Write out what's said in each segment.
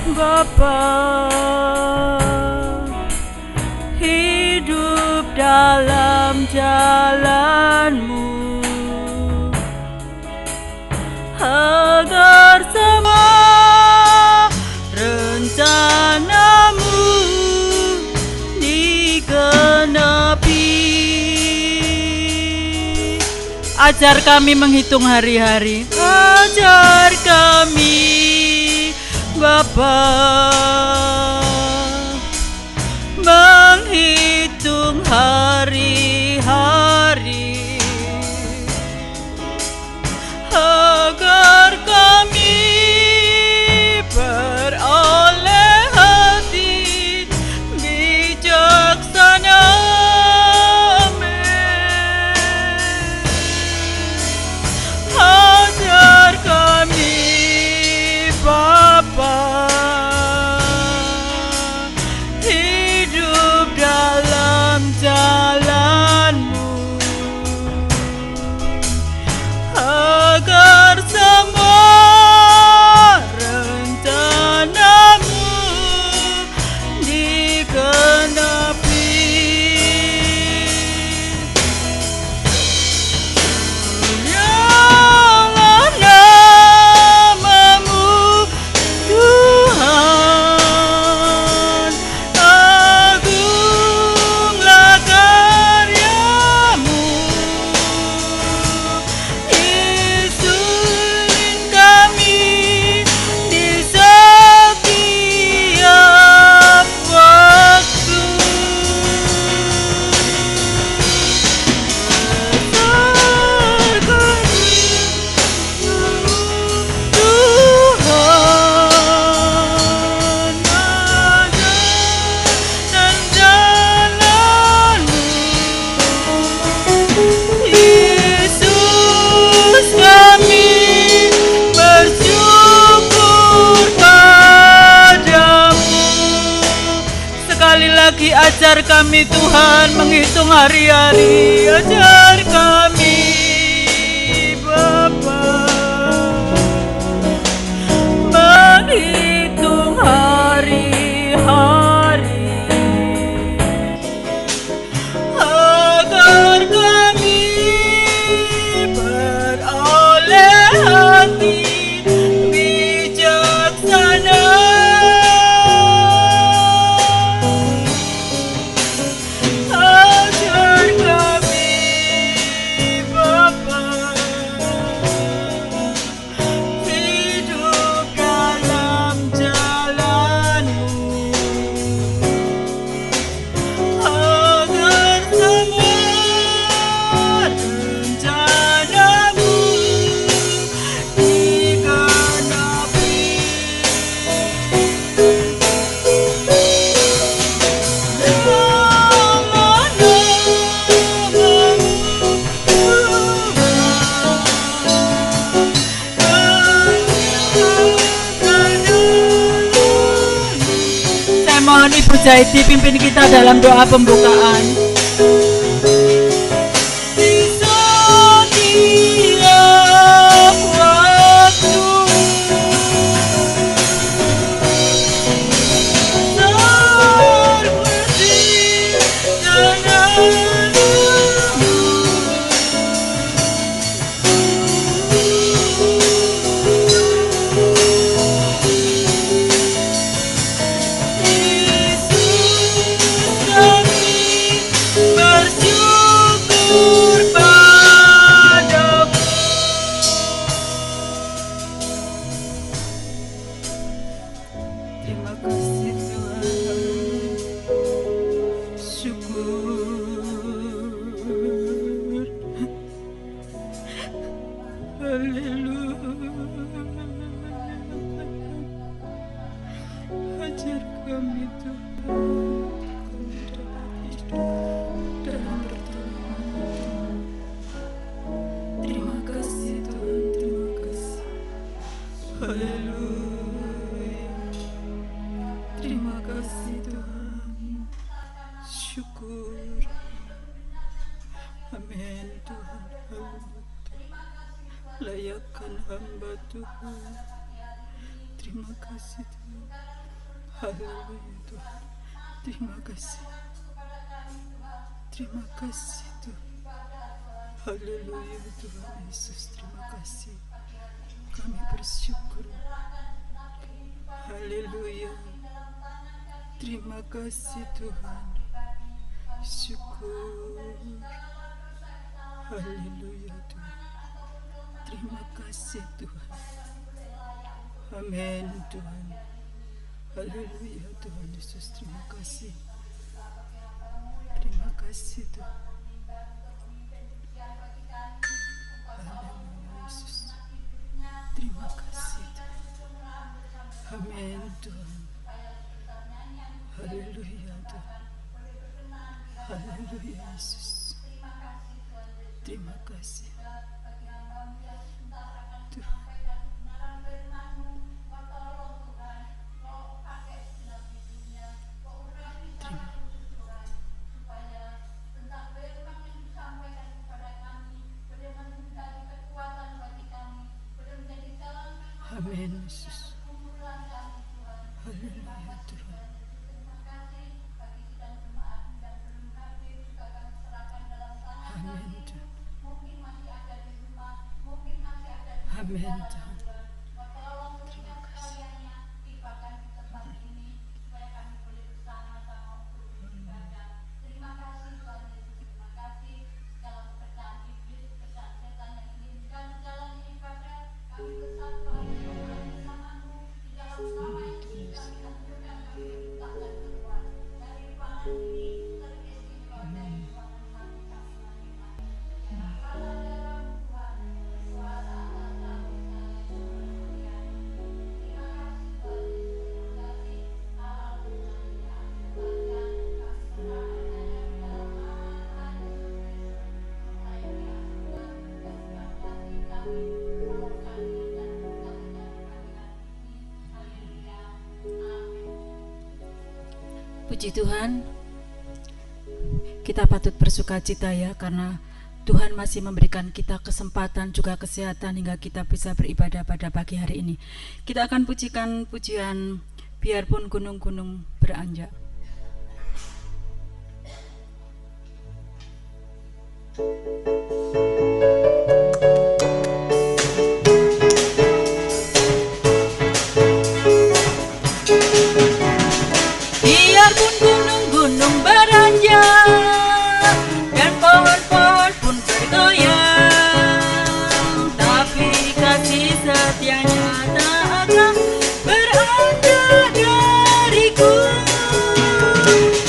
Bapa, hidup dalam jalan-Mu, agar semua rencana-Mu digenapi. Ajar kami menghitung hari-hari, ajar kami Bapa menghitung hari-hari, agar kami beroleh hati bijaksana. Amin. Ajar kami Bapa, hidup dalam jalan-Mu, agar semua rencana-Mu digenapi. Mulialah nama-Mu Tuhan, agunglah karya-Mu. Isulin kami di setiap waktu. Tuhan, dan jalan-Mu. Yesus, kami bersyukur padamu. Sekali lagi ajar kami Tuhan menghitung hari-hari, ajar kami Bapa menghitung hari-hari, agar kami beroleh hati bijaksana. Ajar kami Bapa, hidup dalam jalan-Mu, agar semua rencana-Mu digenapi. Saya mohon Ibu Jaiti pimpin kita dalam doa pembukaan. Di setiap waktu, seperti jalan-Mu. Bersyukur padamu. Terima kasih Tuhan. Syukur. Haleluya. Ajar kami Tuhan dalam bertemu. Terima kasih Tuhan, terima kasih. Haleluya. Terima kasih Tuhan. Syukur. Amin Tuhan. Layakkan hamba Tuhan. Terima kasih Tuhan. Haleluya Tuhan. Terima kasih. Terima kasih Tuhan. Haleluya Tuhan Yesus. Terima kasih. Kami bersyukur. Haleluya. Terima kasih Tuhan. Syukur. Haleluya Tuhan. Terima kasih Tuhan. Amin Tuhan. Haleluya Tuhan Yesus. Terima kasih. Terima kasih Tuhan. Haleluya Yesus. Terima kasih Tuhan. Amin Tuhan. Haleluya Tuhan. Haleluya Yesus. Terima kasih Tuhan. Amin Yesus. Haleluya Tuhan. Amin Tuhan. Amin Tuhan. Terima kasih. Puji Tuhan, kita patut bersukacita ya, karena Tuhan masih memberikan kita kesempatan juga kesehatan hingga kita bisa beribadah pada pagi hari ini. Kita akan pujikan pujian biarpun gunung-gunung beranjak. Biarpun gunung-gunung beranjak dan pohon-pohon pun bergoyang, tapi kasih setianya tak akan beranjak dariku.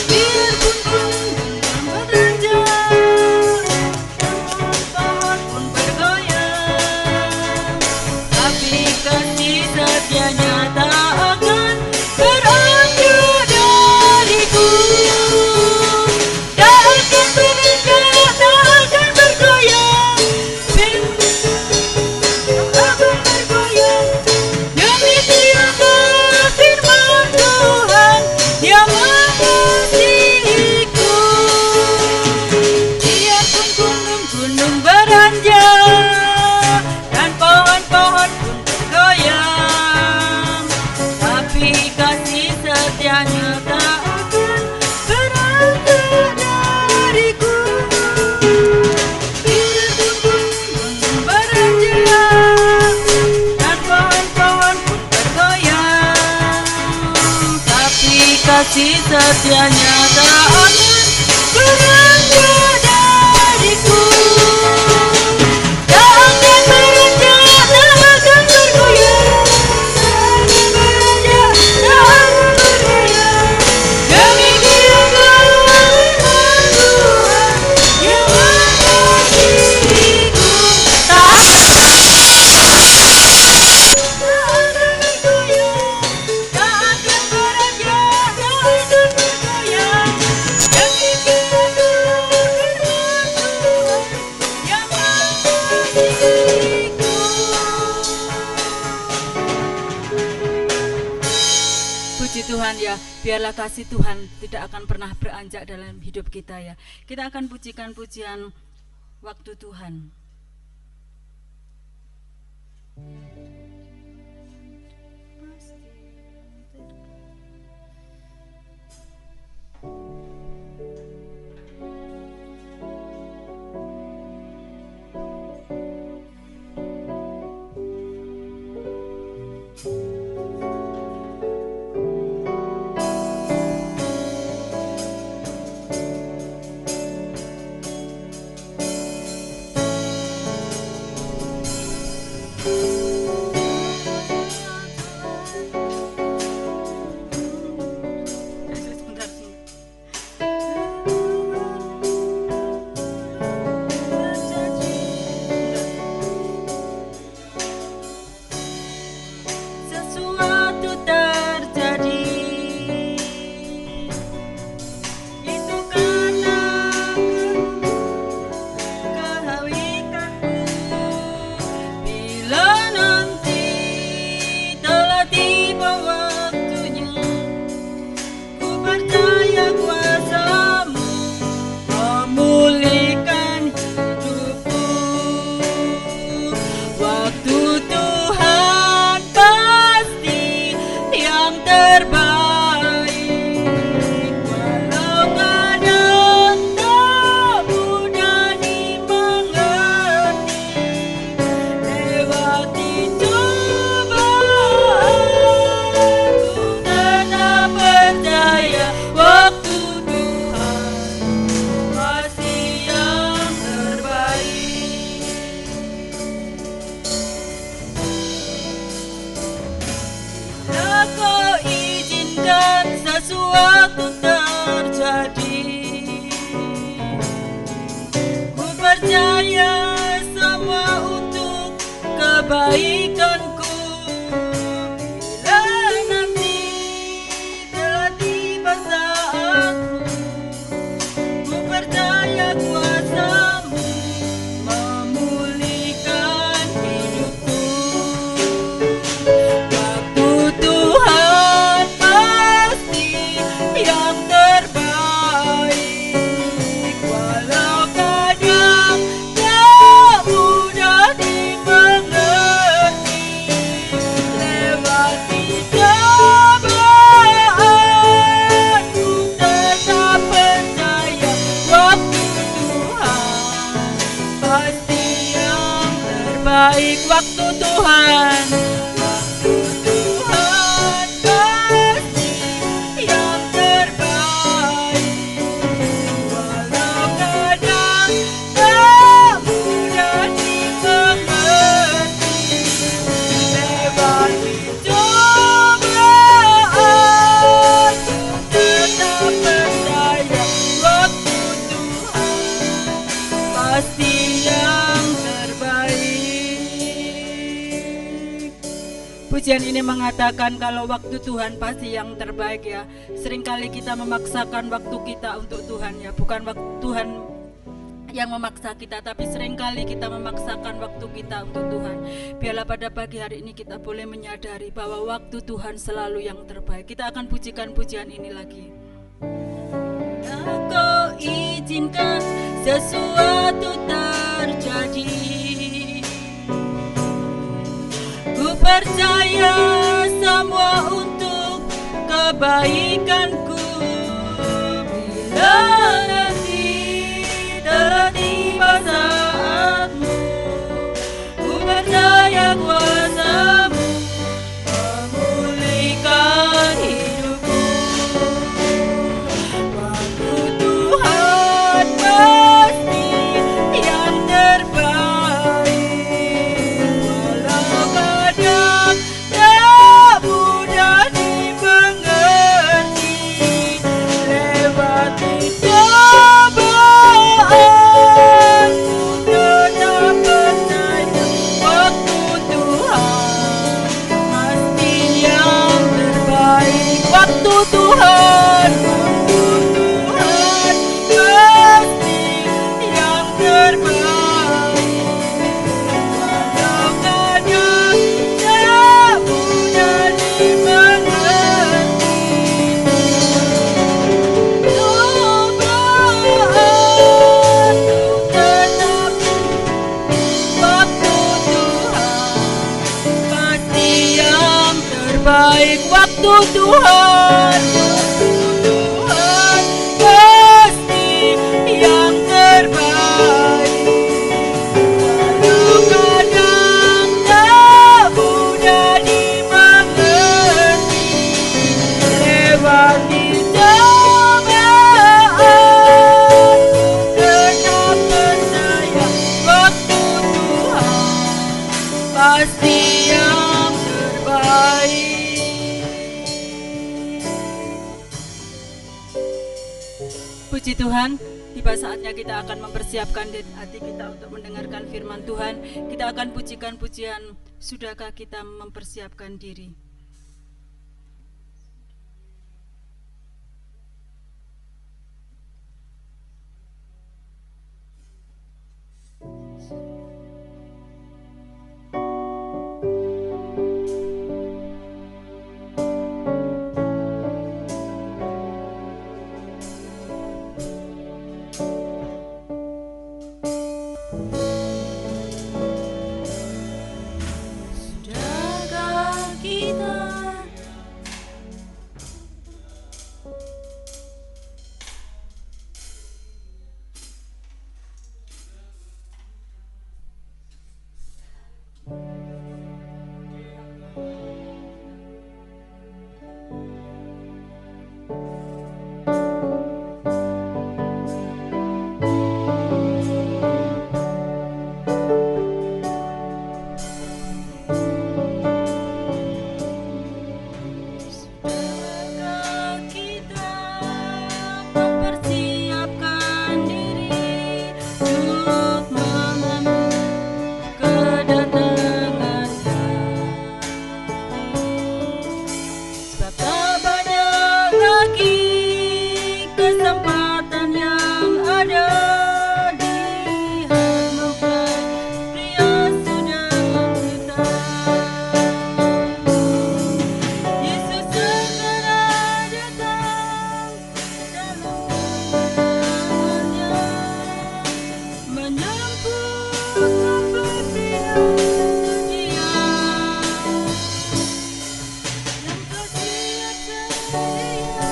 Biarpun gunung-gunung beranjak dan pohon-pohon pun bergoyang, tapi kasih setianya tak akan beranjak dariku. Tak akan beranjak, tak akan bergoyang, tak akan bergoyang. Demikianlah firman Tuhan yang mengasihiku. Biarpun gunung-gunung beranjak dan pohon-pohon pun bergoyang, tapi kasih setianya tak akan beranjak dariku. Biarpun gunung-gunung beranjak dan pohon-pohon pun bergoyang, tapi kasih setianya tak akan beranjak dariku. Tak akan beranjak, tak akan bergoyang, tak akan beranjak, tak akan bergoyang. Demikianlah firman Tuhan yang mengasihiku. Tak akan bergoyang, tak akan beranjak, tak akan bergoyang. Demikianlah firman Tuhan yang mengasihiku. Puji Tuhan ya, biarlah kasih Tuhan tidak akan pernah beranjak dalam hidup kita ya. Kita akan pujikan pujian waktu Tuhan. yang terbaik. Walau kadang tak mudah dimengerti, lewati cobaan, ku tetap percaya waktu Tuhan pasti yang terbaik. Bila kau izinkan sesuatu terjadi, ku percaya semua untuk kebaikanku. Bila nanti telah tiba saatmu, ku percaya kuasamu memulihkan hidupku. Waktu Tuhan pasti yang terbaik. Walau kadang tak mudah dimengerti, lewati cobaan, ku tetap percaya waktu Tuhan pasti yang terbaik. Waktu Tuhan, waktu Tuhan pasti yang terbaik. Walau kadang tak mudah dimengerti, lewati cobaan, ku tetap percaya waktu Tuhan pasti yang terbaik. Pujian ini mengatakan kalau waktu Tuhan pasti yang terbaik ya. Seringkali kita memaksakan waktu kita untuk Tuhan ya. Bukan waktu Tuhan yang memaksa kita, tapi seringkali kita memaksakan waktu kita untuk Tuhan. Biarlah pada pagi hari ini kita boleh menyadari bahwa waktu Tuhan selalu yang terbaik. Kita akan pujikan pujian ini lagi. Kau izinkan sesuatu terjadi, ku percaya semua untuk kebaikanku. Bila nanti telah tiba saatmu, ku percaya kuasamu memulihkan hidupku. Waktu Tuhan pasti yang terbaik. Walau kadang tak mudah dimengerti, lewati cobaan, ku tetap percaya waktu Tuhan pasti yang terbaik. Waktu Tuhan, waktu Tuhan pasti yang terbaik. Walau kadang tak mudah dimengerti, cobaan, ku tetap waktu Tuhan pasti yang terbaik. Waktu Tuhan, waktu Tuhan pasti yang terbaik. Walau kadang tak mudah dimengerti, lewati cobaan, ku tetap percaya waktu Tuhan pasti yang terbaik. Puji Tuhan, tiba saatnya kita akan mempersiapkan hati kita untuk mendengarkan firman Tuhan. Kita akan pujikan pujian, sudahkah kita mempersiapkan diri? Sudahkah kita lagi kesempatan yang ada. Lihat mempelai pria sudah kita. Yesus segera datang dalam kedatangannya, menyambut mempelai pria sedia yang telah siap sedia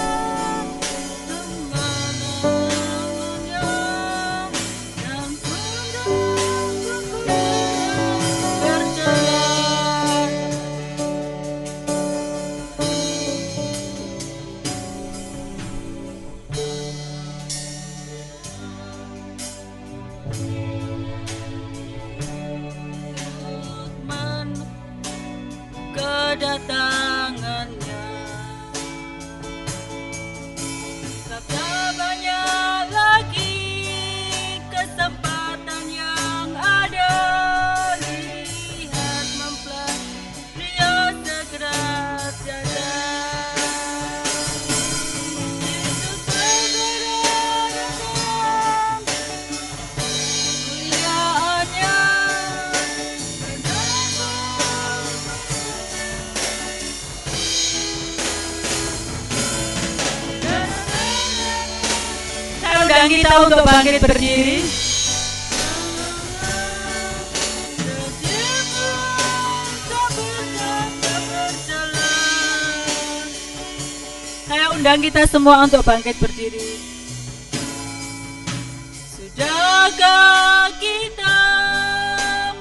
kemenangannya, dan pedang berjalan. Kedatangannya, tak banyak lagi kesempatan yang ada. Lihat mempelai pria segera datang. Yesus segera datang, kemuliaannya saya undang kita untuk bangkit berdiri. Saya undang kita semua untuk bangkit berdiri. Sudahkah kita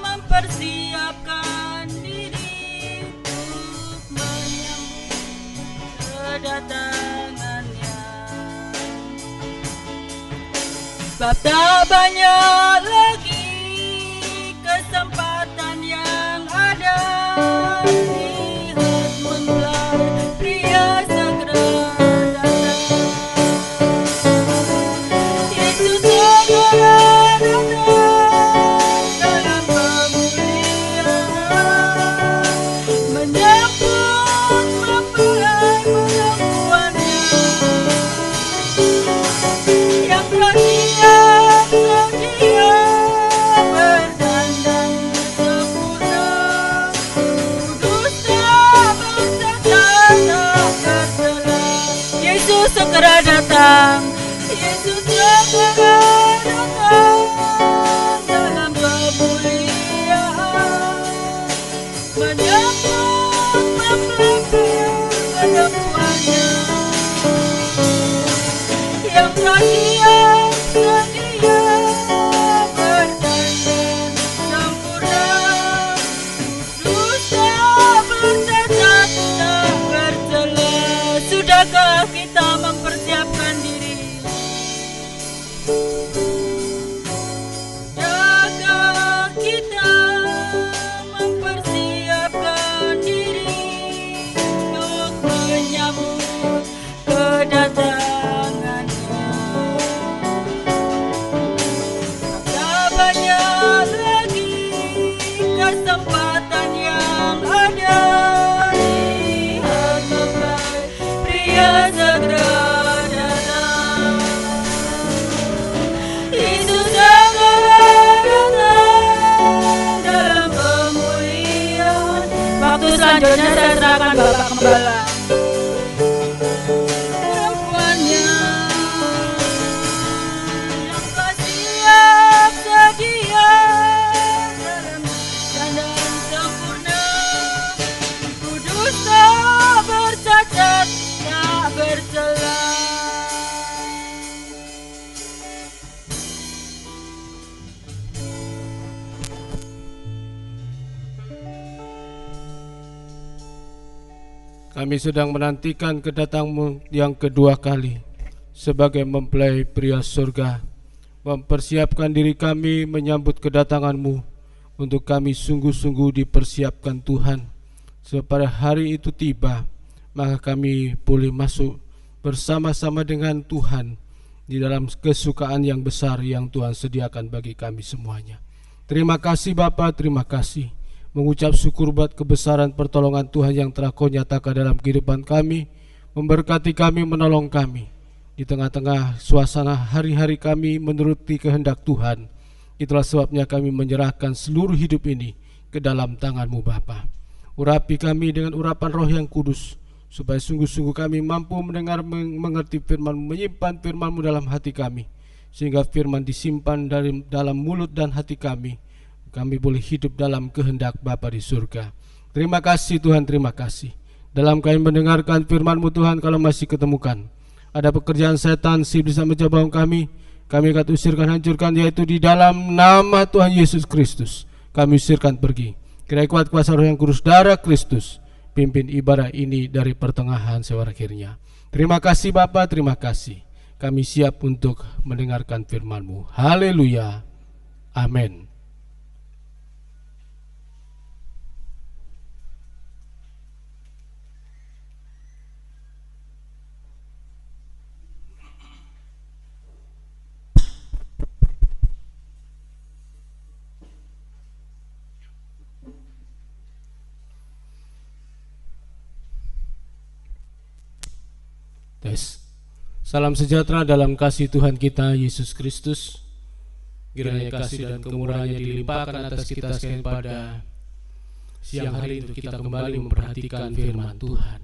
mempersiapkan diri untuk menyambut kedatangannya? Sebab tak banyak lagi kesempatan yang ada. Lihat mempelai pria segera datang. Yesus segera datang dalam kemuliaan, menyambut mempelai perempuannya yang telah siap sedia berdandang sempurna, kudus tak bercacat tak tercela. Yesus segera datang, Yesus segera datang dalam kemuliaan, menyambut mempelai perempuannya yang telah siap sedia berdandang sempurna, kudus tak bercacat tak bercela. Sudahkah kita mempersiapkan diri? Sudahkah kita mempersiapkan diri untuk menyambut kedatangannya? Tak banyak lagi kesempatan yang ada. Lihat mempelai pria segera datang. Yesus segera datang dalam kemuliaan. Waktu selanjutnya saya serahkan Bapak Gembala. Perempuannya yang telah siap sedia dalam dandan sempurna, kudus tak bercacat tak bercela. Kami sedang menantikan kedatanganmu yang kedua kali sebagai mempelai pria surga. Mempersiapkan diri kami menyambut kedatanganmu, untuk kami sungguh-sungguh dipersiapkan Tuhan. Sepada hari itu tiba, maka kami boleh masuk bersama-sama dengan Tuhan di dalam kesukaan yang besar yang Tuhan sediakan bagi kami semuanya. Terima kasih Bapa, terima kasih. Mengucap syukur buat kebesaran pertolongan Tuhan yang telah Kau nyatakan dalam kehidupan kami, memberkati kami, menolong kami di tengah-tengah suasana hari-hari kami menuruti kehendak Tuhan. Itulah sebabnya kami menyerahkan seluruh hidup ini ke dalam tangan-Mu Bapa. Urapi kami dengan urapan Roh yang kudus, supaya sungguh-sungguh kami mampu mendengar, mengerti firman-Mu, menyimpan firman-Mu dalam hati kami, sehingga firman disimpan dalam mulut dan hati kami. Kami boleh hidup dalam kehendak Bapa di surga. Terima kasih Tuhan, terima kasih. Dalam kami mendengarkan firman-Mu Tuhan, kalau masih ketemukan ada pekerjaan setan, si bisa mencoba kami akan usirkan, hancurkan, yaitu di dalam nama Tuhan Yesus Kristus. Kami usirkan pergi. Kiranya kuat kuasa Roh yang kudus, darah Kristus, pimpin ibadah ini dari pertengahan sampai akhirnya. Terima kasih Bapa, terima kasih. Kami siap untuk mendengarkan firman-Mu. Haleluya. Amin. Salam sejahtera dalam kasih Tuhan kita Yesus Kristus. Kiranya kasih dan kemurahan-Nya dilimpahkan atas kita sekalian pada siang hari untuk kita kembali memperhatikan firman Tuhan.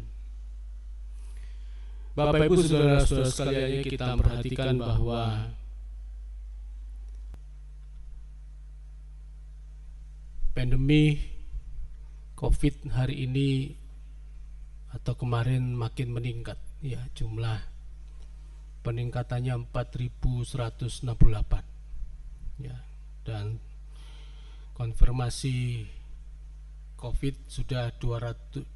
Bapak Ibu saudara-saudara sekalian, kita memperhatikan bahwa pandemi COVID hari ini atau kemarin makin meningkat. Ya, jumlah peningkatannya 4.168 ya, dan konfirmasi COVID sudah 240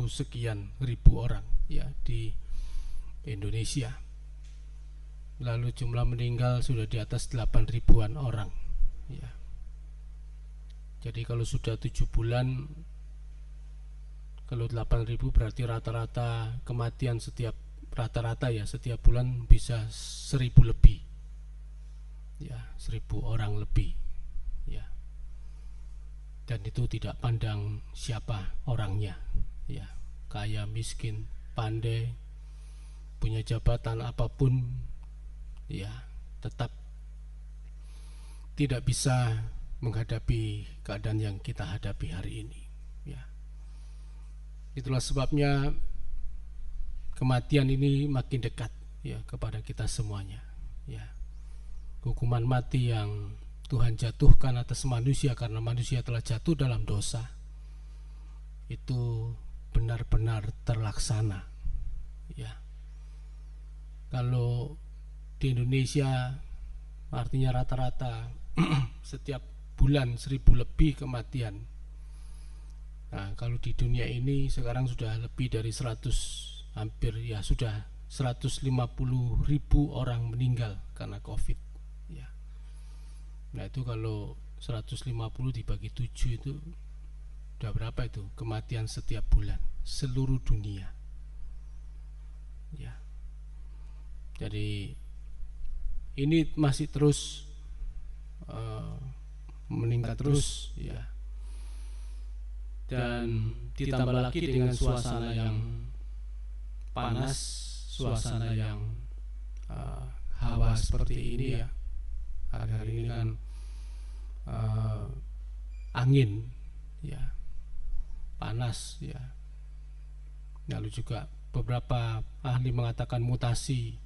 sekian ribu orang ya di Indonesia. Lalu jumlah meninggal sudah di atas 8.000-an orang ya. Jadi kalau sudah 7 bulan, kalau 8.000 berarti rata-rata kematian setiap bulan bisa 1.000 lebih ya, 1.000 orang lebih ya. Dan itu tidak pandang siapa orangnya ya, kaya miskin, pandai, punya jabatan apapun ya, tetap tidak bisa menghadapi keadaan yang kita hadapi hari ini ya. Itulah sebabnya kematian ini makin dekat ya kepada kita semuanya ya. Hukuman mati yang Tuhan jatuhkan atas manusia karena manusia telah jatuh dalam dosa itu benar-benar terlaksana ya. Kalau di Indonesia artinya rata-rata setiap bulan 1.000 lebih kematian. Nah, kalau di dunia ini sekarang sudah lebih dari 100, hampir ya sudah 150.000 orang meninggal karena COVID ya. Nah, itu kalau 150 dibagi 7 itu udah berapa itu kematian setiap bulan seluruh dunia ya. Jadi ini masih terus meningkat terus ya. Dan ditambah lagi dengan suasana yang panas, suasana yang hawa seperti ini ya. Hari-hari ini kan angin ya, panas ya. Lalu juga beberapa ahli mengatakan mutasi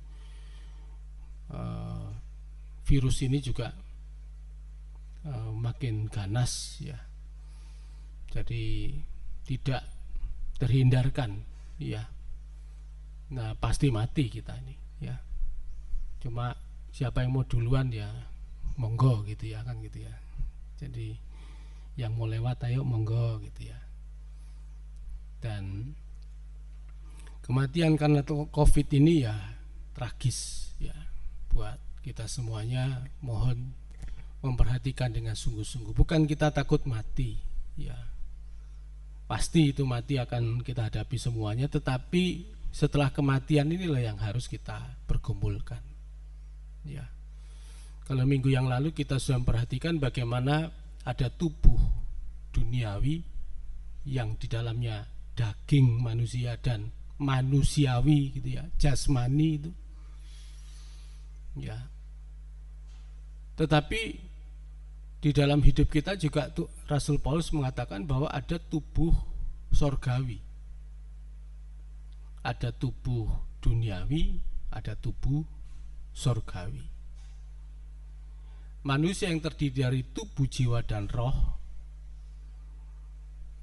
virus ini juga makin ganas ya. Jadi tidak terhindarkan ya. Nah, pasti mati kita ini ya. Cuma siapa yang mau duluan ya monggo gitu ya, kan gitu ya. Jadi yang mau lewat ayo monggo gitu ya. Dan kematian karena COVID ini ya tragis ya buat kita semuanya. Mohon memperhatikan dengan sungguh-sungguh. Bukan kita takut mati ya, pasti itu mati akan kita hadapi semuanya, tetapi setelah kematian inilah yang harus kita pergumulkan ya. Kalau minggu yang lalu kita sudah memperhatikan bagaimana ada tubuh duniawi yang di dalamnya daging manusia dan manusiawi gitu ya, jasmani itu. Ya. Tetapi di dalam hidup kita juga tuh Rasul Paulus mengatakan bahwa ada tubuh sorgawi, ada tubuh duniawi, ada tubuh sorgawi. Manusia yang terdiri dari tubuh, jiwa, dan roh.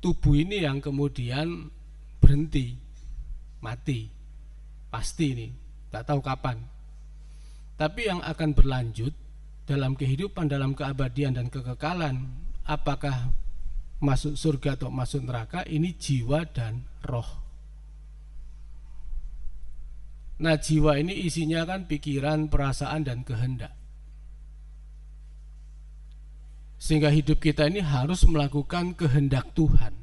Tubuh ini yang kemudian berhenti, mati, pasti ini, tak tahu kapan. Tapi yang akan berlanjut dalam kehidupan, dalam keabadian dan kekekalan, apakah masuk surga atau masuk neraka, ini jiwa dan roh. Nah, jiwa ini isinya kan pikiran, perasaan, dan kehendak. Sehingga hidup kita ini harus melakukan kehendak Tuhan.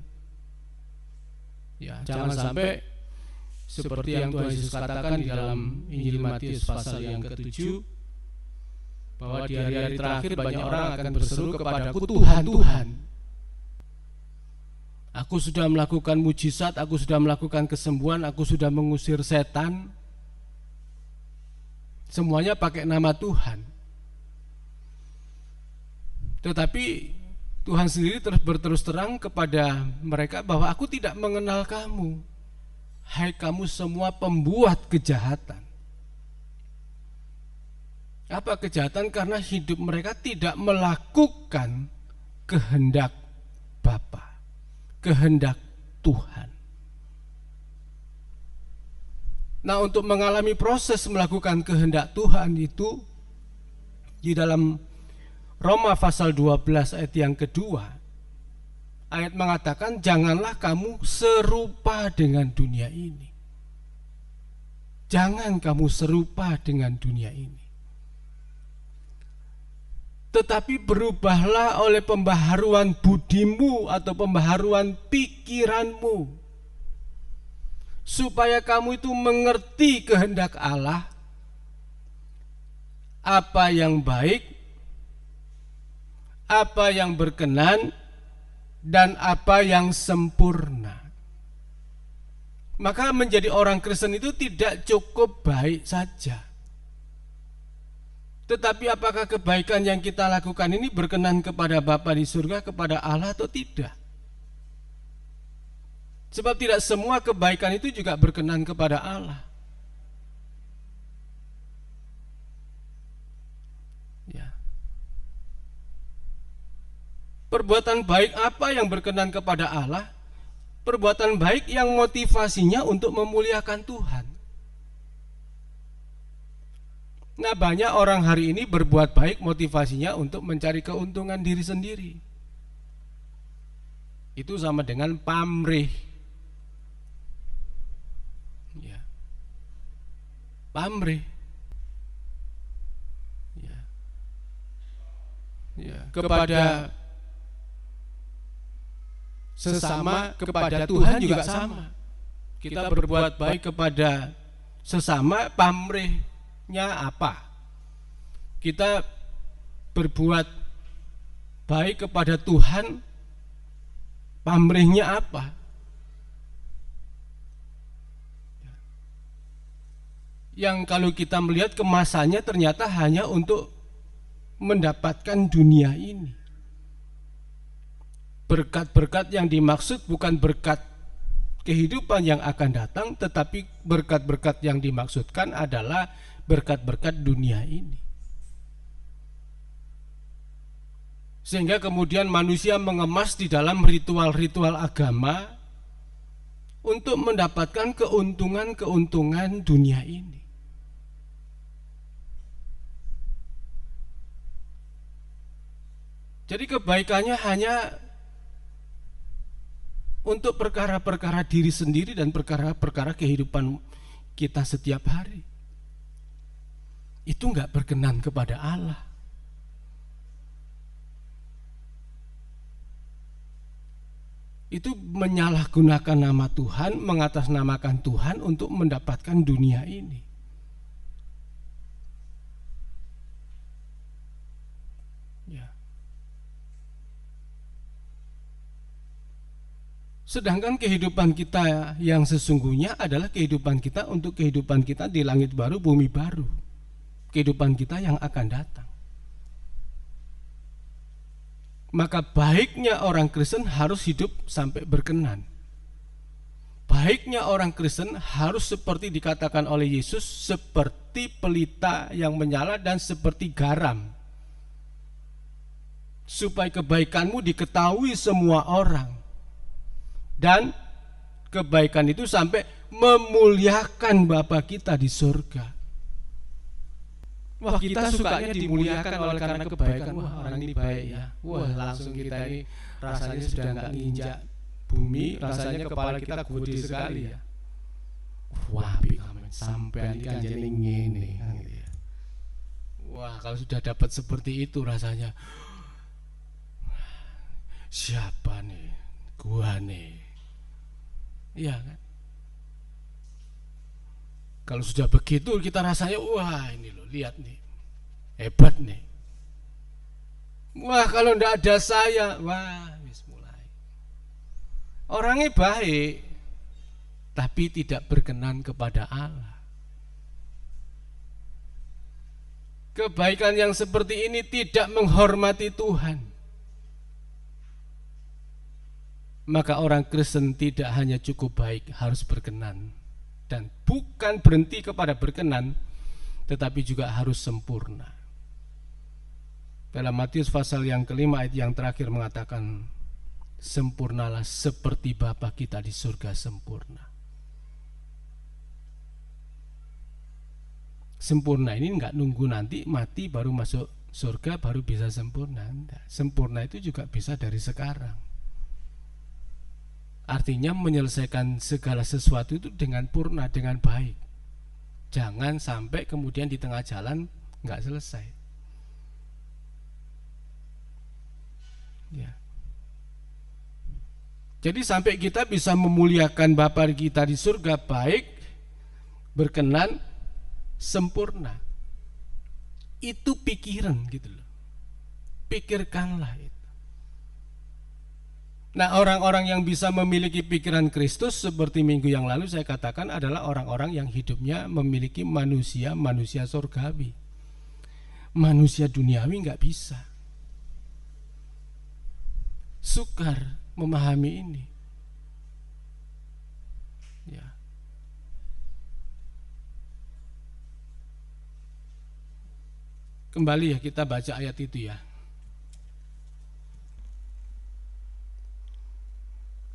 Ya, jangan sampai seperti yang Tuhan Yesus katakan di dalam Injil Matius pasal yang ke-7, bahwa di hari-hari terakhir banyak orang akan berseru kepadaku, Tuhan, Tuhan, aku sudah melakukan mujizat, aku sudah melakukan kesembuhan, aku sudah mengusir setan, semuanya pakai nama Tuhan. Tetapi Tuhan sendiri berterus terang kepada mereka bahwa aku tidak mengenal kamu, hai kamu semua pembuat kejahatan. Apa kejahatan? Karena hidup mereka tidak melakukan kehendak Bapa, kehendak Tuhan. Nah, untuk mengalami proses melakukan kehendak Tuhan itu di dalam Roma pasal 12 ayat yang kedua, ayat mengatakan janganlah kamu serupa dengan dunia ini. Jangan kamu serupa dengan dunia ini, tetapi berubahlah oleh pembaharuan budimu atau pembaharuan pikiranmu, supaya kamu itu mengerti kehendak Allah, apa yang baik, apa yang berkenan, dan apa yang sempurna. Maka menjadi orang Kristen itu tidak cukup baik saja, tetapi apakah kebaikan yang kita lakukan ini berkenan kepada Bapa di surga, kepada Allah atau tidak? Sebab tidak semua kebaikan itu juga berkenan kepada Allah. Ya. Perbuatan baik apa yang berkenan kepada Allah? Perbuatan baik yang motivasinya untuk memuliakan Tuhan. Nah, banyak orang hari ini berbuat baik motivasinya untuk mencari keuntungan diri sendiri. Itu sama dengan pamrih. Ya. Pamrih. Ya. Ya. Kepada sesama, kepada Tuhan juga sama. Kita berbuat baik kepada sesama, pamrihnya apa? Kita berbuat baik kepada Tuhan, pamrihnya apa? Yang kalau kita melihat kemasannya ternyata hanya untuk mendapatkan dunia ini. Berkat-berkat yang dimaksud bukan berkat kehidupan yang akan datang, tetapi berkat-berkat yang dimaksudkan adalah berkat-berkat dunia ini. Sehingga kemudian manusia mengemas di dalam ritual-ritual agama untuk mendapatkan keuntungan-keuntungan dunia ini. Jadi kebaikannya hanya untuk perkara-perkara diri sendiri dan perkara-perkara kehidupan kita setiap hari. Itu enggak berkenan kepada Allah. Itu menyalahgunakan nama Tuhan, mengatasnamakan Tuhan untuk mendapatkan dunia ini. Sedangkan kehidupan kita yang sesungguhnya adalah kehidupan kita untuk kehidupan kita di langit baru, bumi baru. Kehidupan kita yang akan datang. Maka baiknya orang Kristen harus hidup sampai berkenan. Baiknya orang Kristen harus seperti dikatakan oleh Yesus, seperti pelita yang menyala dan seperti garam. Supaya kebaikanmu diketahui semua orang. Dan kebaikan itu sampai memuliakan Bapa kita di surga. Wah, kita sukanya dimuliakan oleh karena kebaikan. Wah, orang ini baik ya. Wah, langsung kita ini rasanya sudah nggak nginjak bumi, rasanya kepala kita gede sekali ya. Wah, sampai ini kan jadi ngene gitu ya. Wah, kalau sudah dapat seperti itu rasanya, siapa nih? Gua nih. Iya kan? Kalau sudah begitu kita rasanya, wah ini loh, lihat nih, hebat nih. Wah, kalau ndak ada saya, wah wis mulai. Orangnya baik, tapi tidak berkenan kepada Allah. Kebaikan yang seperti ini tidak menghormati Tuhan. Maka orang Kristen tidak hanya cukup baik, harus berkenan. Dan bukan berhenti kepada berkenan, tetapi juga harus sempurna. Dalam Matius pasal yang kelima ayat yang terakhir mengatakan, sempurnalah seperti Bapa kita di surga sempurna. Sempurna ini enggak nunggu nanti mati baru masuk surga baru bisa sempurna. Enggak. Sempurna itu juga bisa dari sekarang. Artinya menyelesaikan segala sesuatu itu dengan purna, dengan baik. Jangan sampai kemudian di tengah jalan nggak selesai. Ya. Jadi sampai kita bisa memuliakan Bapa kita di surga baik, berkenan, sempurna. Itu pikiran gitu loh. Pikirkanlah itu. Nah, orang-orang yang bisa memiliki pikiran Kristus seperti minggu yang lalu saya katakan adalah orang-orang yang hidupnya memiliki manusia surgawi. Manusia duniawi nggak bisa. Sukar memahami ini. Ya. Kembali ya kita baca ayat itu ya.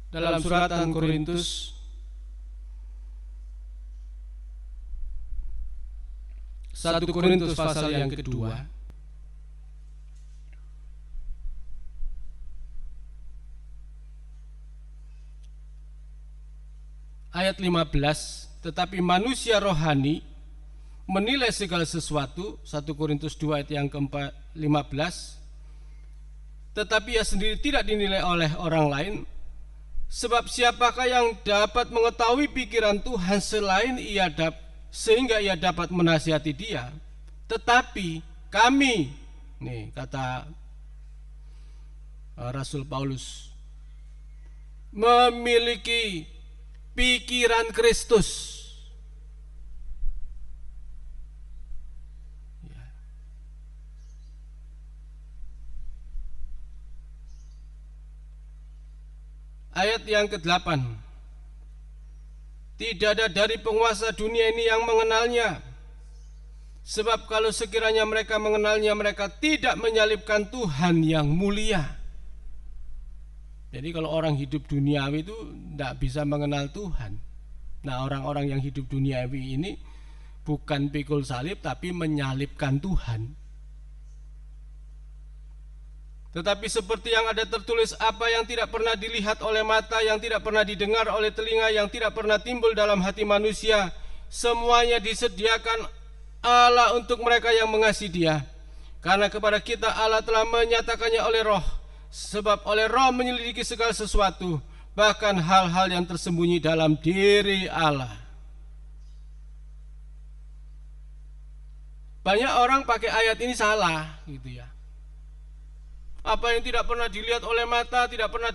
Dalam surat Korintus 1 Korintus pasal yang kedua ayat 15, tetapi manusia rohani menilai segala sesuatu, 1 Korintus 2 ayat yang ke-15, tetapi ia sendiri tidak dinilai oleh orang lain. Sebab siapakah yang dapat mengetahui pikiran Tuhan selain sehingga ia dapat menasihati dia? Tetapi kami, nih kata Rasul Paulus, memiliki pikiran Kristus. Ayat yang ke-8, tidak ada dari penguasa dunia ini yang mengenalnya. Sebab kalau sekiranya mereka mengenalnya, mereka tidak menyalibkan Tuhan yang mulia. Jadi kalau orang hidup duniawi itu tidak bisa mengenal Tuhan. Nah, orang-orang yang hidup duniawi ini bukan pikul salib tapi menyalibkan Tuhan. Tetapi seperti yang ada tertulis, apa yang tidak pernah dilihat oleh mata, yang tidak pernah didengar oleh telinga, yang tidak pernah timbul dalam hati manusia, semuanya disediakan Allah untuk mereka yang mengasihi Dia. Karena kepada kita Allah telah menyatakannya oleh Roh, sebab oleh Roh menyelidiki segala sesuatu, bahkan hal-hal yang tersembunyi dalam diri Allah. Banyak orang pakai ayat ini salah gitu ya. Apa yang tidak pernah dilihat oleh mata, tidak pernah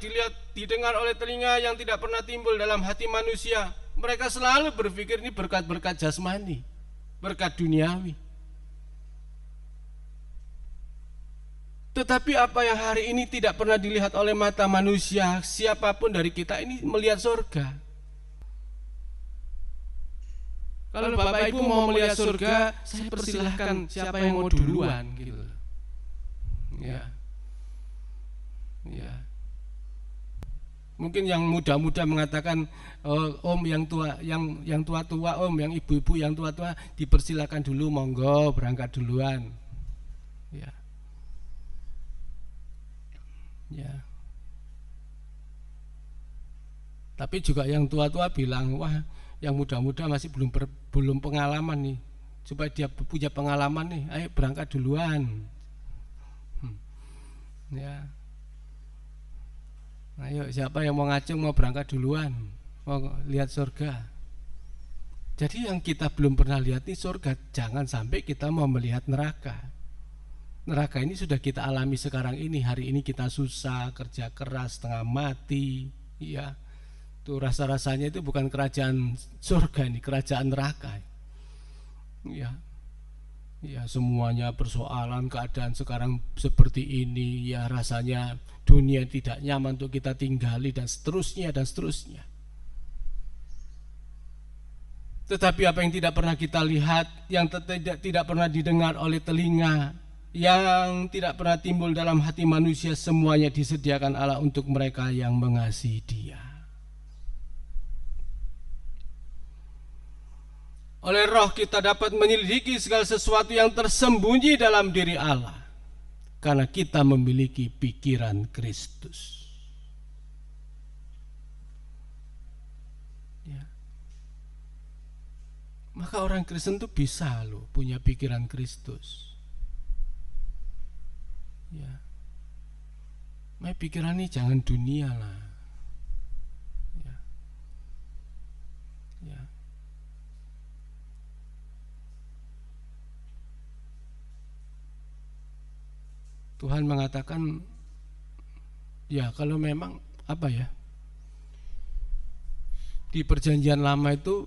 didengar oleh telinga, yang tidak pernah timbul dalam hati manusia. Mereka selalu berpikir ini berkat-berkat jasmani, berkat duniawi. Tetapi apa yang hari ini tidak pernah dilihat oleh mata manusia, siapapun dari kita ini melihat surga. Kalau Bapak Ibu mau melihat surga, saya persilahkan siapa yang mau duluan gitu. Ya. Ya. Mungkin yang muda-muda mengatakan, Om yang tua, yang tua-tua, Om yang ibu-ibu yang tua-tua dipersilakan dulu, monggo berangkat duluan. Ya. Ya. Tapi juga yang tua-tua bilang, wah, yang muda-muda masih belum pengalaman nih. Supaya dia punya pengalaman nih, ayo berangkat duluan. Ya. Ayo siapa yang mau ngacung, mau berangkat duluan, mau lihat surga. Jadi yang kita belum pernah lihat ini surga, jangan sampai kita mau melihat neraka. Neraka ini sudah kita alami sekarang ini. Hari ini kita susah, kerja keras, setengah mati. Ya, tuh rasa-rasanya itu bukan kerajaan surga, ini kerajaan neraka. Ya, ya semuanya persoalan, keadaan sekarang seperti ini. Ya rasanya dunia tidak nyaman untuk kita tinggali, dan seterusnya dan seterusnya. Tetapi apa yang tidak pernah kita lihat, yang tidak pernah didengar oleh telinga, yang tidak pernah timbul dalam hati manusia, semuanya disediakan Allah untuk mereka yang mengasihi Dia. Oleh Roh kita dapat menyelidiki segala sesuatu yang tersembunyi dalam diri Allah, karena kita memiliki pikiran Kristus. Ya. Maka orang Kristen itu bisa loh punya pikiran Kristus. Ya. Makanya pikiran ini jangan dunia lah. Ya. Ya. Tuhan mengatakan, ya kalau memang apa ya, di perjanjian lama itu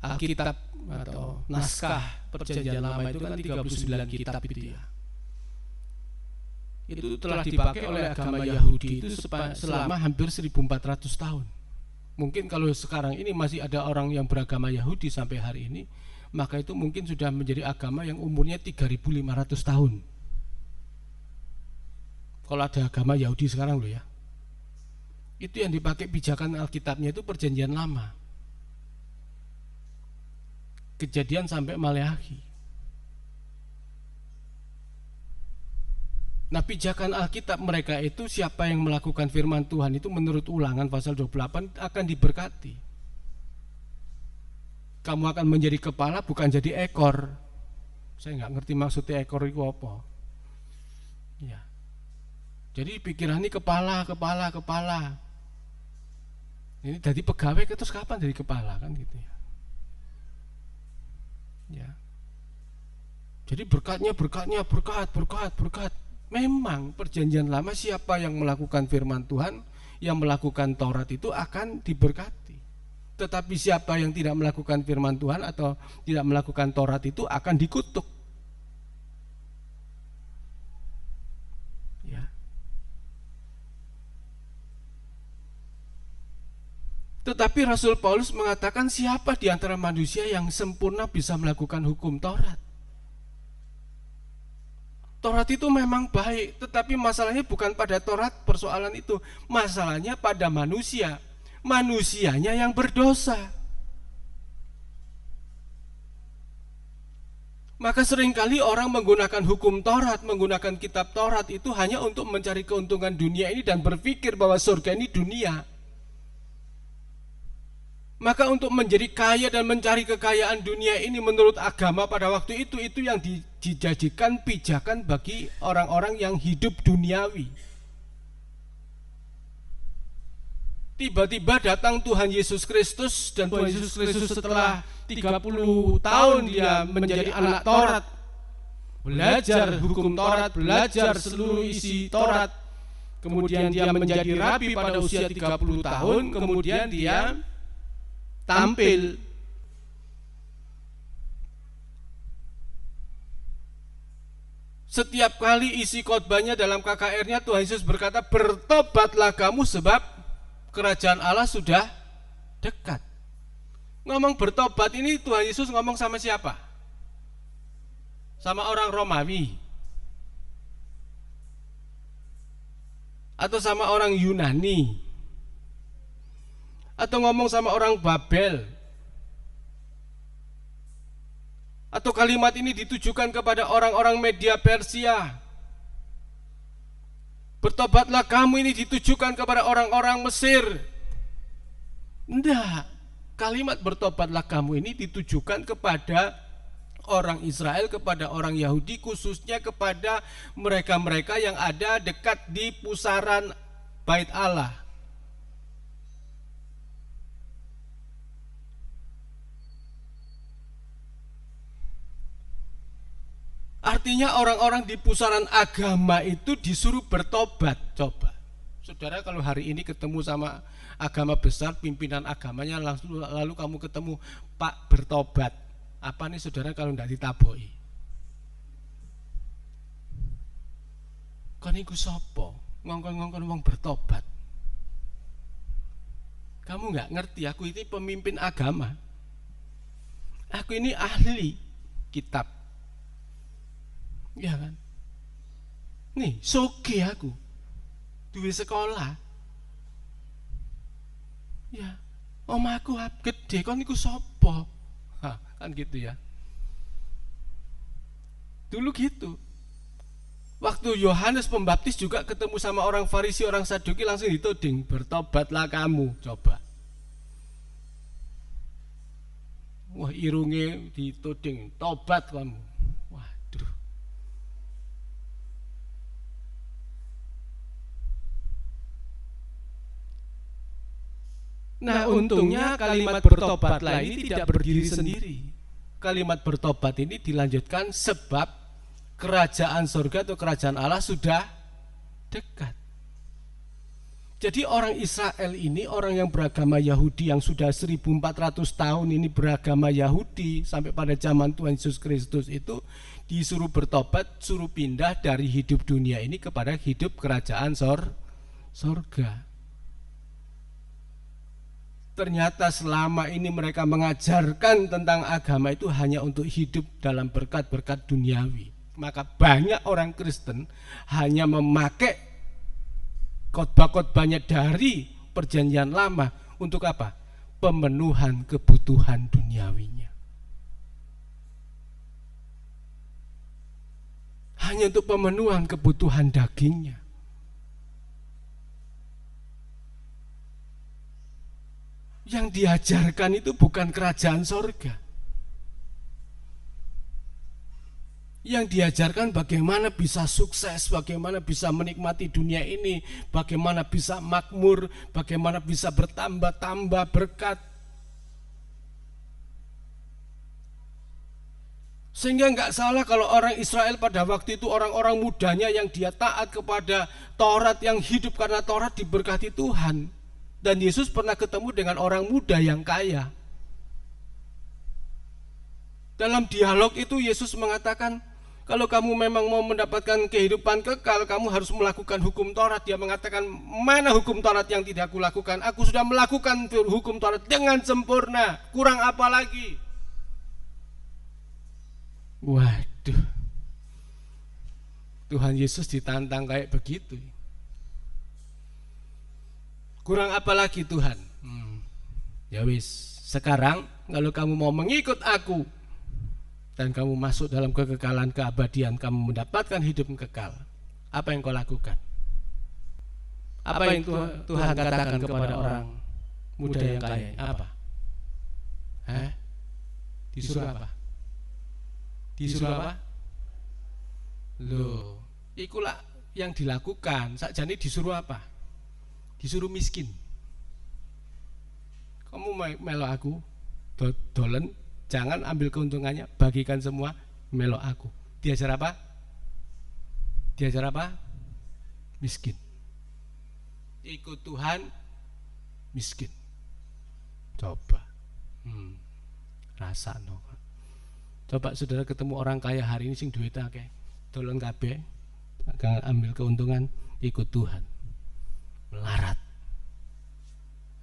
Alkitab atau naskah perjanjian lama itu kan 39 kitab itu ya. Itu telah dipakai oleh agama Yahudi itu selama hampir 1400 tahun. Mungkin kalau sekarang ini masih ada orang yang beragama Yahudi sampai hari ini, maka itu mungkin sudah menjadi agama yang umurnya 3500 tahun. Kalau ada agama Yahudi sekarang loh ya. Itu yang dipakai pijakan Alkitabnya itu perjanjian lama. Kejadian sampai Maleakhi. Nah, pijakan Alkitab mereka itu, siapa yang melakukan firman Tuhan itu menurut Ulangan pasal 28 akan diberkati. Kamu akan menjadi kepala bukan jadi ekor. Saya nggak ngerti maksudnya ekor itu apa. Ya. Jadi pikiran ini kepala. Ini jadi pegawai terus kapan jadi kepala kan gitu ya. Ya. Jadi berkat. Memang perjanjian lama siapa yang melakukan firman Tuhan, yang melakukan Taurat itu akan diberkati. Tetapi siapa yang tidak melakukan firman Tuhan atau tidak melakukan Taurat itu akan dikutuk. Ya. Tetapi Rasul Paulus mengatakan, siapa di antara manusia yang sempurna bisa melakukan hukum Taurat? Taurat itu memang baik, tetapi masalahnya bukan pada Taurat persoalan itu. Masalahnya pada manusia. Manusianya yang berdosa. Maka seringkali orang menggunakan hukum Taurat, menggunakan kitab Taurat itu hanya untuk mencari keuntungan dunia ini dan berpikir bahwa surga ini dunia. Maka untuk menjadi kaya dan mencari kekayaan dunia ini menurut agama pada waktu itu yang dijadikan pijakan bagi orang-orang yang hidup duniawi. Tiba-tiba datang Tuhan Yesus Kristus, dan Tuhan Yesus Kristus setelah 30 tahun dia menjadi anak Taurat, belajar hukum Taurat, belajar seluruh isi Taurat. Kemudian dia menjadi rabi pada usia 30 tahun, kemudian dia tampil. Setiap kali isi khotbahnya dalam KKR-nya Tuhan Yesus berkata, bertobatlah kamu sebab kerajaan Allah sudah dekat. Ngomong bertobat ini Tuhan Yesus ngomong sama siapa? Sama orang Romawi? Atau sama orang Yunani? Atau ngomong sama orang Babel? Atau kalimat ini ditujukan kepada orang-orang Media Persia? Bertobatlah kamu ini ditujukan kepada orang-orang Mesir? Enggak. Kalimat bertobatlah kamu ini ditujukan kepada orang Israel, kepada orang Yahudi, khususnya kepada mereka-mereka yang ada dekat di pusaran Bait Allah. Artinya orang-orang di pusaran agama itu disuruh bertobat. Coba, saudara, kalau hari ini ketemu sama agama besar, pimpinan agamanya, lalu kamu ketemu Pak bertobat, apa nih saudara kalau tidak ditaboi? Kan iku sopo ngongkon-ngongkon wong bertobat? Kamu nggak ngerti, aku ini pemimpin agama, aku ini ahli kitab, ya kan? Nih, soge aku, duwe sekolah, ya, omaku gede, kon iku sopo? Hah, kan gitu ya. Dulu gitu. Waktu Yohanes Pembaptis juga ketemu sama orang Farisi, orang Saduki, langsung dituding, bertobatlah kamu. Coba. Wah, irunge dituding, tobat kamu. Waduh. Nah, untungnya kalimat bertobatlah ini tidak berdiri sendiri. Kalimat bertobat ini dilanjutkan sebab kerajaan surga atau kerajaan Allah sudah dekat. Jadi orang Israel ini, orang yang beragama Yahudi yang sudah 1400 tahun ini beragama Yahudi sampai pada zaman Tuhan Yesus Kristus itu disuruh bertobat, suruh pindah dari hidup dunia ini kepada hidup kerajaan surga. Ternyata selama ini mereka mengajarkan tentang agama itu hanya untuk hidup dalam berkat-berkat duniawi. Maka banyak orang Kristen hanya memakai khotbah-khotbahnya dari perjanjian lama untuk apa? Pemenuhan kebutuhan duniawinya. Hanya untuk pemenuhan kebutuhan dagingnya. Yang diajarkan itu bukan kerajaan sorga. Yang diajarkan bagaimana bisa sukses, bagaimana bisa menikmati dunia ini, bagaimana bisa makmur, bagaimana bisa bertambah-tambah berkat. Sehingga enggak salah kalau orang Israel pada waktu itu orang-orang mudanya yang dia taat kepada Taurat, yang hidup karena Taurat, diberkati Tuhan. Dan Yesus pernah ketemu dengan orang muda yang kaya. Dalam dialog itu Yesus mengatakan, kalau kamu memang mau mendapatkan kehidupan kekal, kamu harus melakukan hukum Taurat. Dia mengatakan, mana hukum Taurat yang tidak aku lakukan? Aku sudah melakukan hukum Taurat dengan sempurna. Kurang apa lagi? Waduh, Tuhan Yesus ditantang kayak begitu. Kurang apa lagi Tuhan? Ya wis, sekarang kalau kamu mau mengikut aku dan kamu masuk dalam kekekalan keabadian, kamu mendapatkan hidup kekal, apa yang kau lakukan? Apa yang Tuhan katakan kepada orang muda yang kaya? Apa? Disuruh apa? Disuruh apa? Loh, ikulah yang dilakukan. Sakjane disuruh apa? Disuruh miskin. melok aku, dolen, jangan ambil keuntungannya, bagikan semua, melok aku. Diajar apa? Diajar apa? Miskin. Ikut Tuhan, miskin. Coba, rasa no. Coba saudara ketemu orang kaya hari ini sing duitnya akeh, dolen kabeh, jangan ambil keuntungan, ikut Tuhan, melarat.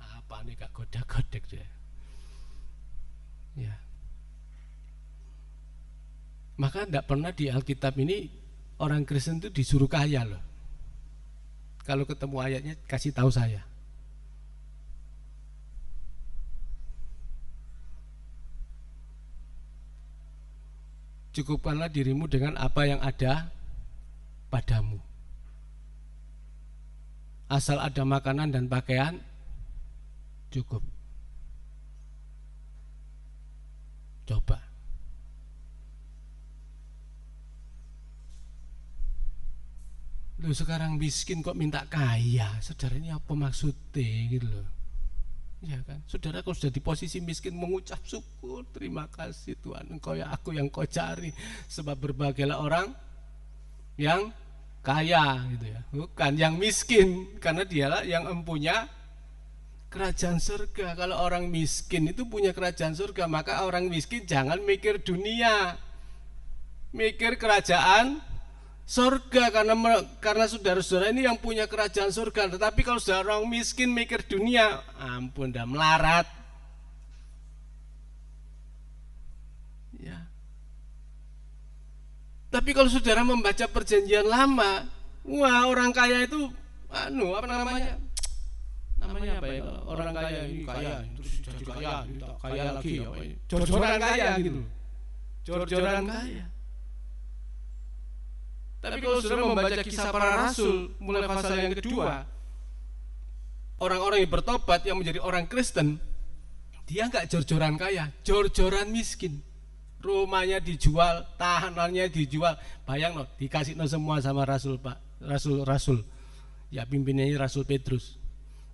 Apa nih gak godak-godek dia? Ya. Maka tidak pernah di Alkitab ini orang Kristen itu disuruh kaya loh. Kalau ketemu ayatnya kasih tahu saya. Cukupkanlah dirimu dengan apa yang ada padamu. Asal ada makanan dan pakaian, cukup. Coba. Lu sekarang miskin kok minta kaya, saudara, ini apa maksudnya gitu loh. Ya kan, saudara kalau sudah di posisi miskin mengucap syukur, terima kasih Tuhan, Engkau ya aku yang Kau cari, sebab berbagailah orang yang kaya gitu ya, bukan yang miskin, karena dialah yang mempunyai kerajaan surga. Kalau orang miskin itu punya kerajaan surga, maka orang miskin jangan mikir dunia, mikir kerajaan surga, karena saudara-saudara ini yang punya kerajaan surga. Tetapi kalau saudara orang miskin mikir dunia, ampun dah, melarat. Ya. Tapi kalau saudara membaca perjanjian lama, wah orang kaya itu apa namanya apa ya, orang kaya ini kaya terus jadi kaya lagi ya, jor-joran kaya gitu, jor-joran kaya. Tapi kalau saudara membaca kisah para rasul mulai pasal yang kedua, orang-orang yang bertobat yang menjadi orang Kristen, dia nggak jor-joran kaya, jor-joran miskin. Rumahnya dijual, tahanannya dijual. Bayang no, dikasih no semua sama rasul, Pak, rasul. Ya pimpinannya Rasul Petrus.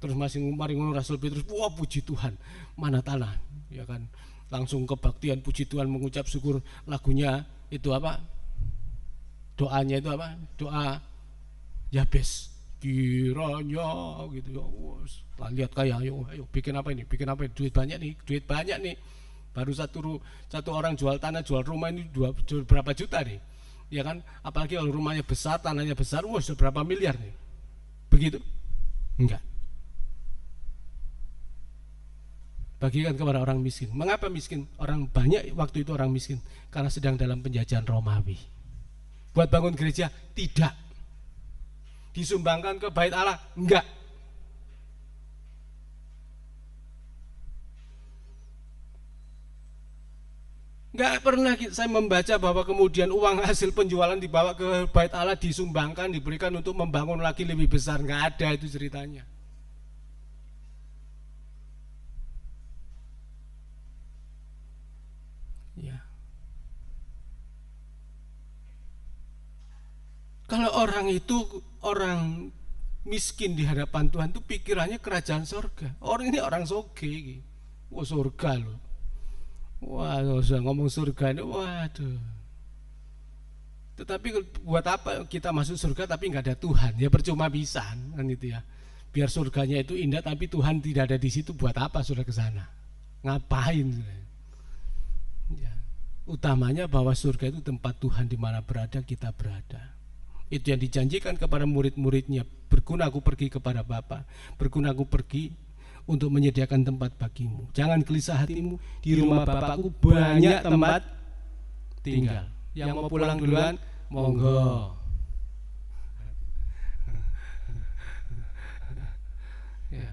Terus masih mari ngono Rasul Petrus, wah puji Tuhan, mana tanah, ya kan? Langsung kebaktian puji Tuhan, mengucap syukur. Lagunya itu apa? Doanya itu apa? Doa Yabes, kiranya gitu ya. Setelah lihat kaya, ayo bikin apa ini? Bikin apa ini? Duit banyak nih. Baru satu orang jual tanah, jual rumah ini berapa juta nih? Ya kan? Apalagi kalau rumahnya besar, tanahnya besar, wah sudah berapa miliar nih? Begitu? Enggak. Bagikan kepada orang miskin. Mengapa miskin? Orang banyak waktu itu orang miskin karena sedang dalam penjajahan Romawi. Buat bangun gereja? Tidak. Disumbangkan ke bait Allah? Enggak. Enggak pernah saya membaca bahwa kemudian uang hasil penjualan dibawa ke bait Allah, disumbangkan, diberikan untuk membangun lagi lebih besar. Enggak ada itu ceritanya. Ya. Kalau orang itu orang miskin di hadapan Tuhan itu pikirannya kerajaan surga. Orang ini orang soge, wah surga loh. Wah, usah ngomong surga ini, waduh. Tetapi buat apa kita masuk surga tapi nggak ada Tuhan? Ya percuma bisa kan itu ya. Biar surganya itu indah tapi Tuhan tidak ada di situ, buat apa sudah ke sana? Ngapain? Ya. Utamanya bahwa surga itu tempat Tuhan, di mana berada kita berada. Itu yang dijanjikan kepada murid-muridnya. Berguna aku pergi kepada Bapa, berguna aku pergi untuk menyediakan tempat bagimu. Jangan gelisah hatimu, di rumah Bapakku banyak tempat tinggal. Yang mau pulang duluan, monggo. Ya.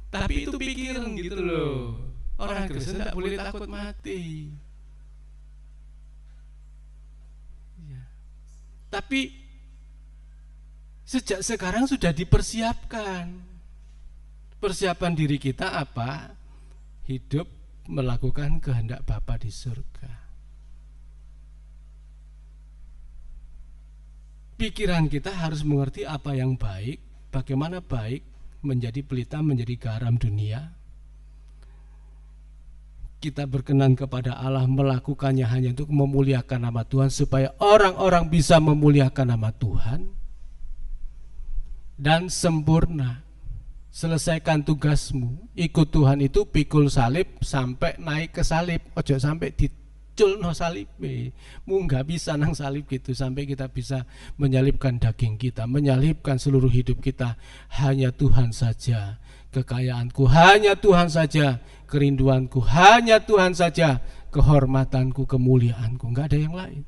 Tapi itu pikiran gitu loh. Orang Kristen tidak boleh takut mati. Ya. Tapi sejak sekarang sudah dipersiapkan. Persiapan diri kita apa? Hidup melakukan kehendak Bapa di surga. Pikiran kita harus mengerti apa yang baik, bagaimana baik menjadi pelita, menjadi garam dunia. kita berkenan kepada Allah, melakukannya hanya untuk memuliakan nama Tuhan, supaya orang-orang bisa memuliakan nama Tuhan dan sempurna. Selesaikan tugasmu, ikut Tuhan itu pikul salib sampai naik ke salib, ojo sampai diculno salib. Nggak bisa nang salib gitu, sampai kita bisa menyalibkan daging kita, menyalibkan seluruh hidup kita. Hanya Tuhan saja kekayaanku, hanya Tuhan saja kerinduanku, hanya Tuhan saja kehormatanku, kemuliaanku, nggak ada yang lain.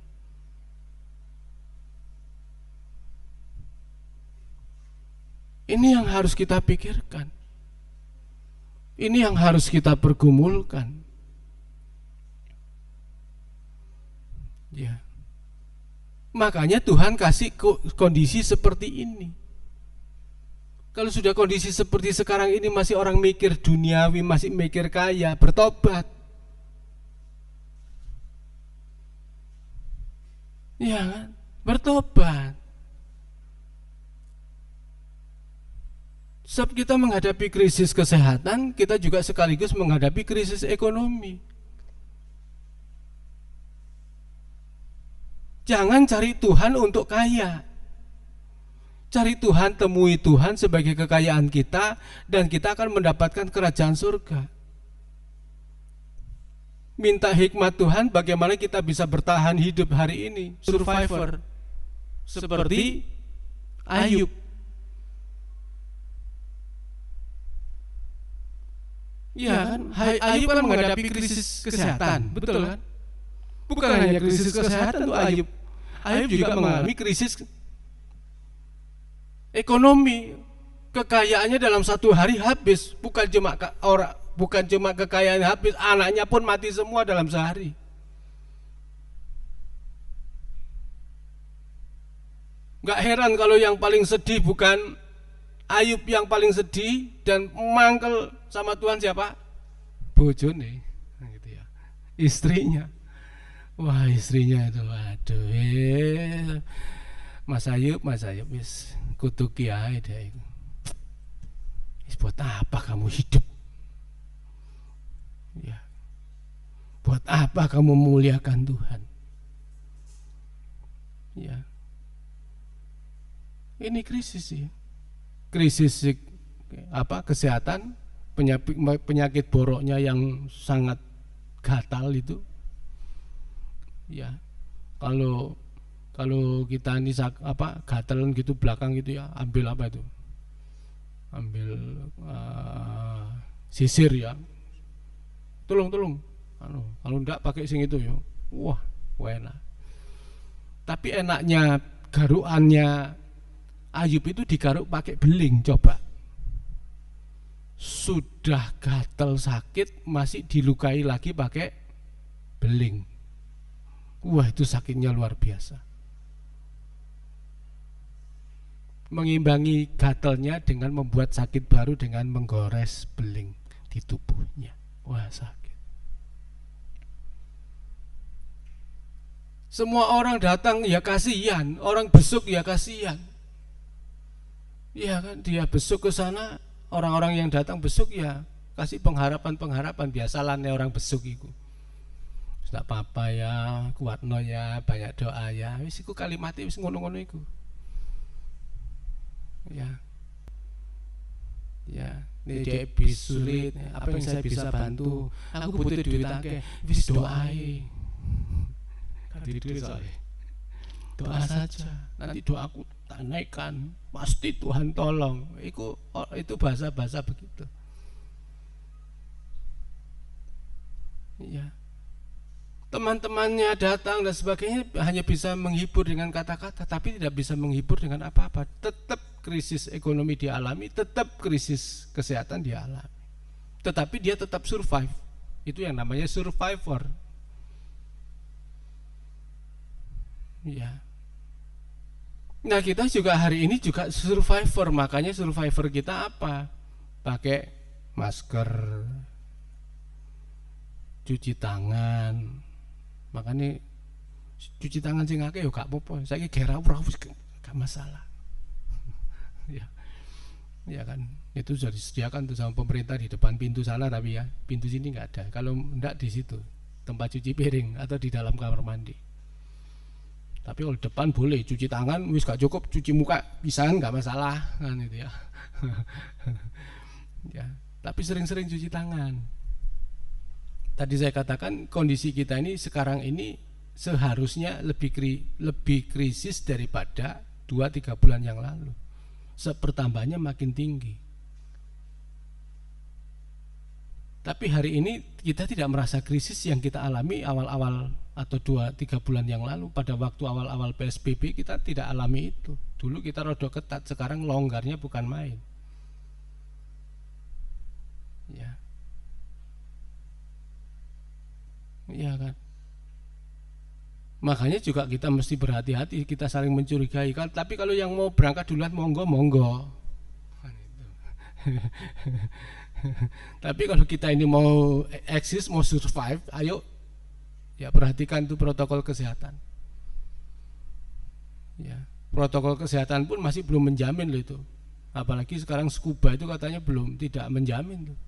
Ini yang harus kita pikirkan. Ini yang harus kita pergumulkan. Ya. Makanya Tuhan kasih kondisi seperti ini. Kalau sudah kondisi seperti sekarang ini masih orang mikir duniawi, masih mikir kaya, bertobat. Ya kan? Bertobat. Sebab kita menghadapi krisis kesehatan, kita juga sekaligus menghadapi krisis ekonomi. Jangan cari Tuhan untuk kaya. Cari Tuhan, temui Tuhan sebagai kekayaan kita, dan kita akan mendapatkan kerajaan surga. Minta hikmat Tuhan bagaimana kita bisa bertahan hidup hari ini, survivor. Seperti Ayub. Iya kan? Ayub kan menghadapi krisis kesehatan, betul kan? Bukan hanya krisis kesehatan tuh Ayub. Ayub juga mengalami krisis ekonomi. Kekayaannya dalam satu hari habis, bukan cuma kekayaan habis, anaknya pun mati semua dalam sehari. Gak heran kalau yang paling sedih bukan Ayub yang paling sedih dan mangkel sama Tuhan siapa? Bojone, gitu ya. Istrinya. Wah, istrinya itu, waduh. Mas Ayub wis kutuki ae deh. Wis buat apa kamu hidup? Ya. Buat apa kamu memuliakan Tuhan? Ya. Ini krisis sih. Krisis kesehatan, penyakit boroknya yang sangat gatal itu. Ya, kalau kita ini gatalan gitu belakang gitu ya, ambil apa itu? Ambil sisir ya. Tolong. Kalau enggak pakai sing itu ya. Wah, enak. Tapi enaknya garuannya Ayub itu digaruk pakai beling, coba. Sudah gatal sakit masih dilukai lagi pakai beling. Wah, itu sakitnya luar biasa. Mengimbangi gatalnya dengan membuat sakit baru dengan menggores beling di tubuhnya. Wah, sakit. Semua orang datang ya kasihan, orang besuk ya kasihan. Iya kan, dia besuk ke sana, orang-orang yang datang besuk ya kasih pengharapan biasalah nih orang besuk itu. Tidak apa-apa ya, kuatno ya, banyak doa ya. Wis iku kalimatnya wis ngono-ngono iku. Ya. Ya, ini dia sulit, apa yang saya bisa bantu? Aku butuh duit akeh, wis doae. Kadit duit soalnya. Doa saja, nanti doaku tak naikkan, pasti Tuhan tolong. Itu bahasa-bahasa begitu. Ya. Teman-temannya datang dan sebagainya hanya bisa menghibur dengan kata-kata, tapi tidak bisa menghibur dengan apa-apa. Tetap krisis ekonomi dialami, tetap krisis kesehatan dialami. Tetapi dia tetap survive. Itu yang namanya survivor. Ya. Nah, kita juga hari ini juga survivor, makanya survivor kita apa? Pakai masker, cuci tangan. Makanya cuci tangan sing akeh yo gak apa-apa. Saiki gera ora gak masalah. Ya. Ya kan. Itu sudah disediakan tuh sama pemerintah di depan pintu sana, tapi ya pintu sini nggak ada. Kalau enggak di situ tempat cuci piring atau di dalam kamar mandi. Tapi kalau depan boleh cuci tangan, wis gak cukup cuci muka pisan nggak masalah kan itu ya. Ya, tapi sering-sering cuci tangan. Tadi saya katakan kondisi kita ini sekarang ini seharusnya lebih krisis daripada 2-3 bulan yang lalu. Pertambahannya makin tinggi. Tapi hari ini kita tidak merasa krisis yang kita alami awal-awal atau 2-3 bulan yang lalu. Pada waktu awal-awal PSBB kita tidak alami itu. Dulu kita rada ketat, sekarang longgarnya bukan main. Ya. Iya kan. Makanya juga kita mesti berhati-hati, kita saling mencurigai kan. Tapi kalau yang mau berangkat duluan monggo. Tapi kalau kita ini mau eksis, mau survive, ayo ya perhatikan tuh protokol kesehatan. Ya, protokol kesehatan pun masih belum menjamin loh itu. Apalagi sekarang scuba itu katanya tidak menjamin tuh.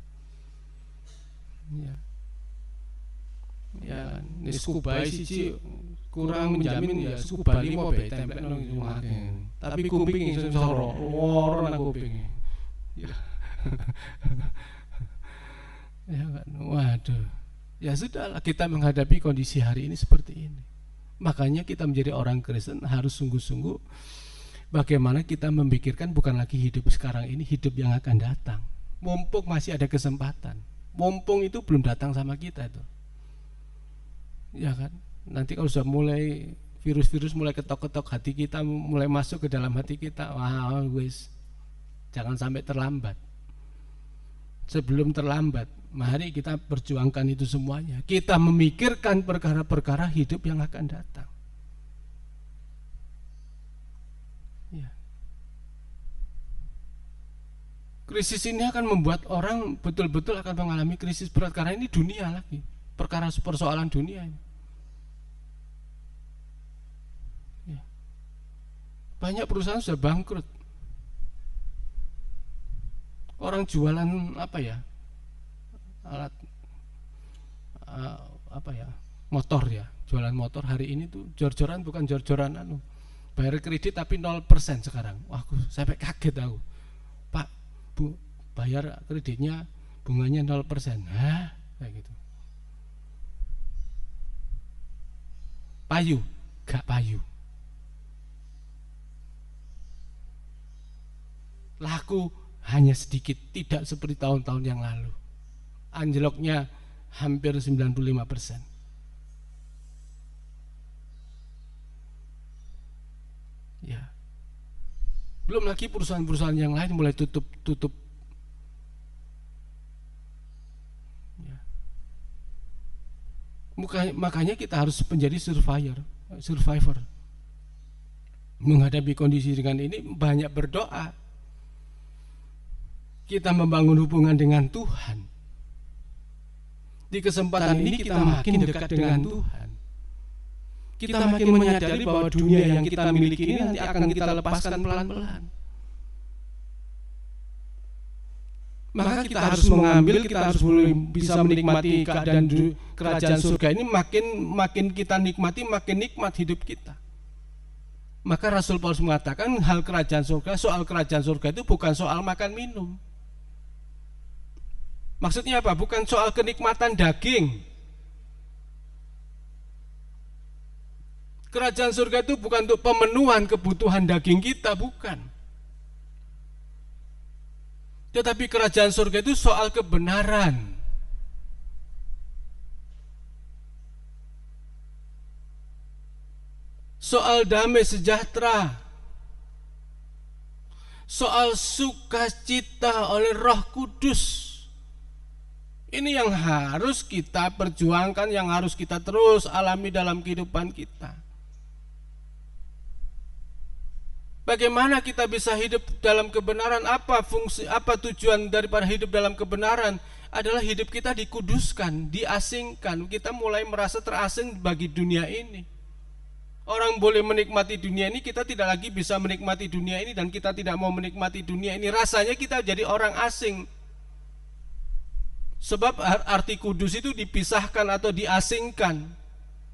Ya. Ya, ini scuba siji kurang menjamin ya scuba 5 be tempel nang ngake. Tapi kuping sing soro, loro nang kuping. Ya. Ya kan, waduh. Ya sudahlah, kita menghadapi kondisi hari ini seperti ini. Makanya kita menjadi orang Kristen harus sungguh-sungguh bagaimana kita memikirkan bukan lagi hidup sekarang ini, hidup yang akan datang. Mumpung masih ada kesempatan. Mumpung itu belum datang sama kita itu. Ya kan? Nanti kalau sudah mulai virus-virus mulai ketok-ketok hati kita, mulai masuk ke dalam hati kita, wah wis, jangan sampai terlambat. Sebelum terlambat, mari kita perjuangkan itu semuanya. Kita memikirkan perkara-perkara hidup yang akan datang. Ya. Krisis ini akan membuat orang betul-betul akan mengalami krisis berat karena ini dunia lagi, persoalan dunia ini. Ya. Banyak perusahaan sudah bangkrut. Orang jualan alat motor ya, jualan motor hari ini tuh jor-joran, bukan jor-joran bayar kredit tapi 0% sekarang. Wah, aku sampai kaget aku. Pak, Bu, bayar kreditnya bunganya 0%. Hah? Kayak gitu. Payu, gak payu. Laku hanya sedikit, tidak seperti tahun-tahun yang lalu. Anjloknya hampir 95%. Ya. Belum lagi perusahaan-perusahaan yang lain mulai tutup. Ya. Makanya kita harus menjadi survivor. Menghadapi kondisi dengan ini banyak berdoa. Kita membangun hubungan dengan Tuhan. Di kesempatan ini kita makin dekat dengan Tuhan. Kita makin menyadari bahwa dunia yang kita miliki ini nanti akan kita lepaskan pelan-pelan. Maka kita harus mengambil, kita harus bisa menikmati keadaan kerajaan surga ini. Makin kita nikmati, makin nikmat hidup kita. Maka Rasul Paulus mengatakan soal kerajaan surga itu bukan soal makan minum. Maksudnya apa? Bukan soal kenikmatan daging. Kerajaan surga itu bukan untuk pemenuhan kebutuhan daging kita, bukan. Tetapi kerajaan surga itu soal kebenaran. Soal damai sejahtera. Soal sukacita oleh Roh Kudus. Ini yang harus kita perjuangkan, yang harus kita terus alami dalam kehidupan kita. Bagaimana kita bisa hidup dalam kebenaran? Apa tujuan daripada hidup dalam kebenaran? Adalah hidup kita dikuduskan, diasingkan. Kita mulai merasa terasing bagi dunia ini. Orang boleh menikmati dunia ini, kita tidak lagi bisa menikmati dunia ini, dan kita tidak mau menikmati dunia ini. Rasanya kita jadi orang asing. Sebab arti kudus itu dipisahkan atau diasingkan.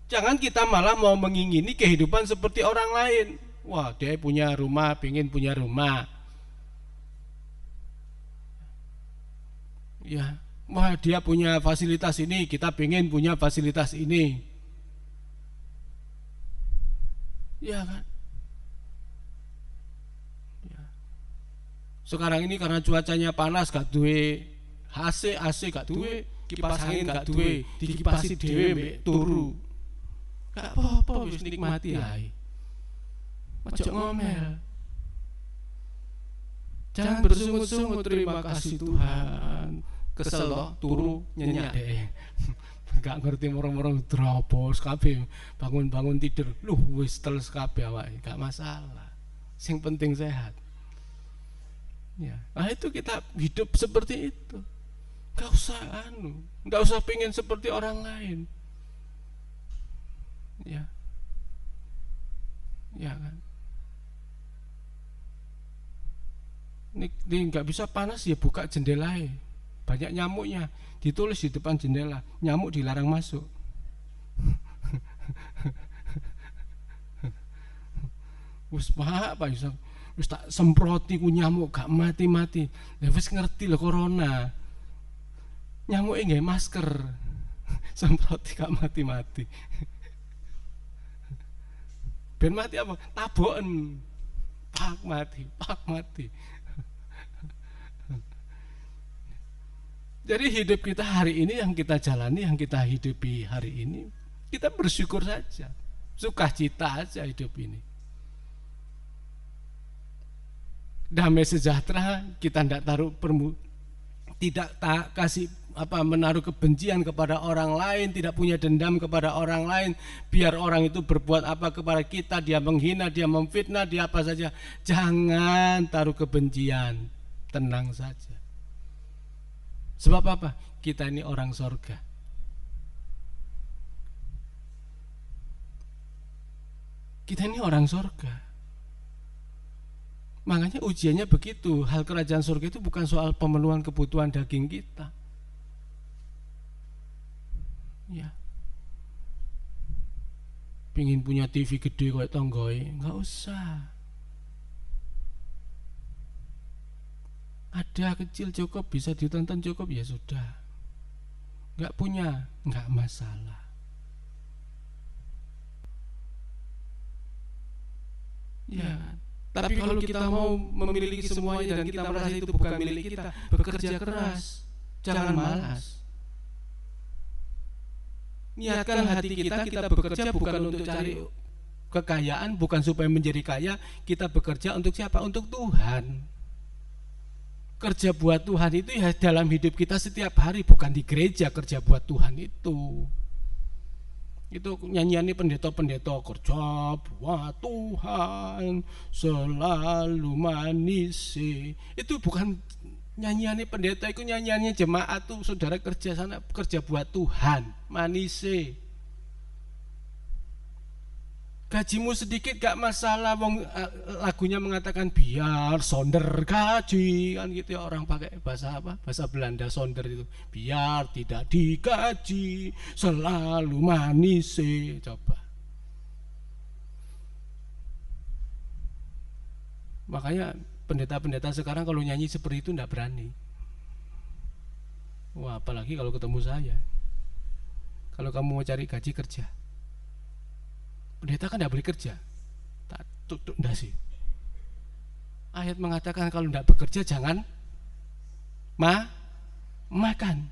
Jangan kita malah mau mengingini kehidupan seperti orang lain. Wah, dia punya rumah, pengen punya rumah. Ya, wah dia punya fasilitas ini, kita pengen punya fasilitas ini. Ya kan? Ya. Sekarang ini karena cuacanya panas, gak duwe AC gak duwe, kipas angin gak duwe, dikipasi dhewe mbek turu. Gak apa-apa, wis nikmati ae. Ojo ngomel. Jangan bersungut-sungut, terima kasih Tuhan. Kesel toh, turu nyenyak deh. Gak ngerti morong-morong drobos kabeh, bangun-bangun tidur wis teles kabeh awake, gak masalah. Sing penting sehat. Ya, nah itu kita hidup seperti itu. Gak usah pengen seperti orang lain. Ya. Ya kan. Ini nggak bisa panas ya buka jendela, banyak nyamuknya, ditulis di depan jendela, nyamuk dilarang masuk. Wis Pak iso wis tak semproti ku nyamuk gak mati-mati. Ya wis ngerti lho corona. Nyamuke nggih masker. Semproti gak mati-mati. Ben mati apa? Taboken. Pak mati. Jadi hidup kita hari ini yang kita jalani, yang kita hidupi hari ini, kita bersyukur saja, sukacita aja hidup ini. Damai sejahtera, kita tidak kasih menaruh kebencian kepada orang lain, tidak punya dendam kepada orang lain. Biar orang itu berbuat apa kepada kita, dia menghina, dia memfitnah, dia apa saja, jangan taruh kebencian, tenang saja. Sebab apa? Kita ini orang sorga. Kita ini orang sorga. Makanya ujiannya begitu. Hal kerajaan sorga itu bukan soal pemenuhan kebutuhan daging kita. Ya. Pingin punya TV gede kayak tonggoy, nggak usah. Ada kecil cukup, bisa ditonton cukup, ya sudah. Nggak punya, nggak masalah. Ya, tapi kalau kita mau memiliki semuanya dan kita merasa itu bukan milik kita, bekerja keras, jangan malas. Niatkan hati kita bekerja bukan untuk cari kekayaan, bukan supaya menjadi kaya. Kita bekerja untuk siapa? Untuk Tuhan. Kerja buat Tuhan itu ya dalam hidup kita setiap hari, bukan di gereja. Kerja buat Tuhan itu nyanyiannya pendeta-pendeta, kerja buat Tuhan selalu manis. Itu bukan nyanyiannya pendeta, itu nyanyiannya jemaat tuh. Saudara kerja sana, kerja buat Tuhan manis. Gajimu sedikit gak masalah, lagunya mengatakan biar sonder gaji, kan gitu ya, orang pakai bahasa apa? Bahasa Belanda sonder itu. Biar tidak digaji, selalu manis. Coba. Makanya pendeta-pendeta sekarang kalau nyanyi seperti itu enggak berani. Wah, apalagi kalau ketemu saya. Kalau kamu mau cari gaji, kerja. Pendeta kan tidak boleh kerja, tak tutup dasi. Ayat mengatakan kalau tidak bekerja jangan makan.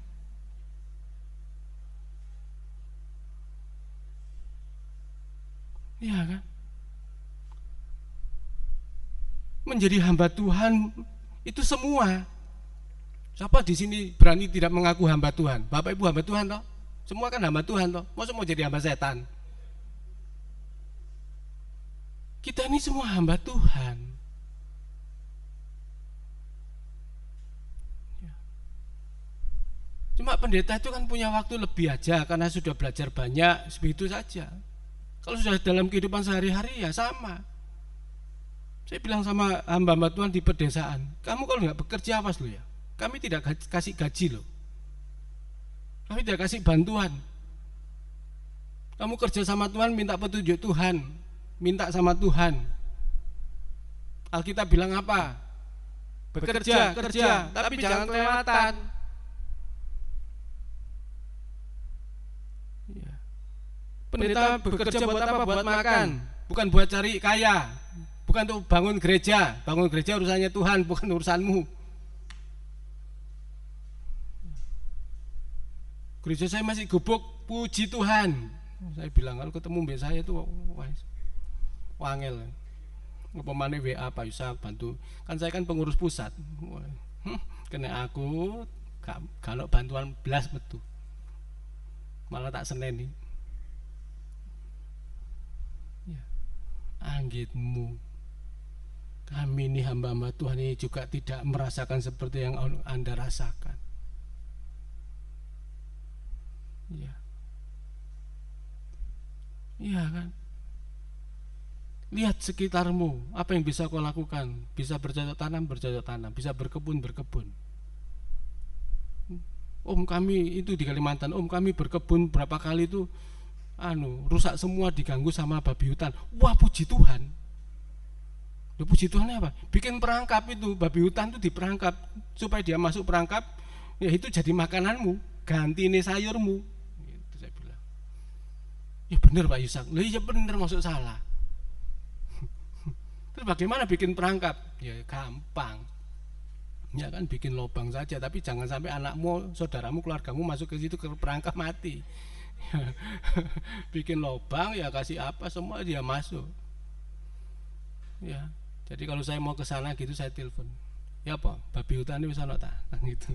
Iya kan? Menjadi hamba Tuhan itu semua. Siapa di sini berani tidak mengaku hamba Tuhan? Bapak Ibu hamba Tuhan toh? Semua kan hamba Tuhan toh? Masa mau jadi hamba setan? Kita ini semua hamba Tuhan. Cuma pendeta itu kan punya waktu lebih aja karena sudah belajar banyak, begitu saja. Kalau sudah dalam kehidupan sehari-hari ya sama. Saya bilang sama hamba-hamba Tuhan di pedesaan, kamu kalau nggak bekerja awas lo ya, kami tidak kasih gaji loh, kami tidak kasih bantuan. Kamu kerja sama Tuhan, minta petunjuk Tuhan, minta sama Tuhan. Alkitab bilang apa? Bekerja, kerja, tapi jangan kelewatan. Ya. Pendeta bekerja buat apa? Buat makan, bukan buat cari kaya, bukan untuk bangun gereja. Bangun gereja urusannya Tuhan, bukan urusanmu. Gereja saya masih gubuk, puji Tuhan. Saya bilang kalau ketemu mbak saya itu wangel. Ngepemane WA Pak Yusak bantu. Kan saya kan pengurus pusat. Kena aku kalau bantuan belas metu. Malah tak seneni. Ya. Anggitmu. Kami ini hamba-hamba Tuhan ini juga tidak merasakan seperti yang Anda rasakan. Ya. Iya kan? Lihat sekitarmu, apa yang bisa kau lakukan? Bisa bercocok tanam, bisa berkebun. Om kami itu di Kalimantan, om kami berkebun berapa kali itu rusak semua, diganggu sama babi hutan. Wah, puji Tuhan. Loh, puji Tuhan apa? Bikin perangkap itu, babi hutan itu diperangkap supaya dia masuk perangkap, ya itu jadi makananmu, ganti ini sayurmu. Itu saya bilang. Ya benar Pak Yusak. Loh iya benar, masuk salah. Terus bagaimana bikin perangkap? Ya gampang. Ya kan bikin lubang saja, tapi jangan sampai anakmu, saudaramu, keluargamu masuk ke situ ke perangkap mati. Bikin lubang ya kasih apa semua dia masuk. Ya. Jadi kalau saya mau ke sana gitu saya telepon. Ya apa? Babi hutan ini bisa ana ta? Kan gitu.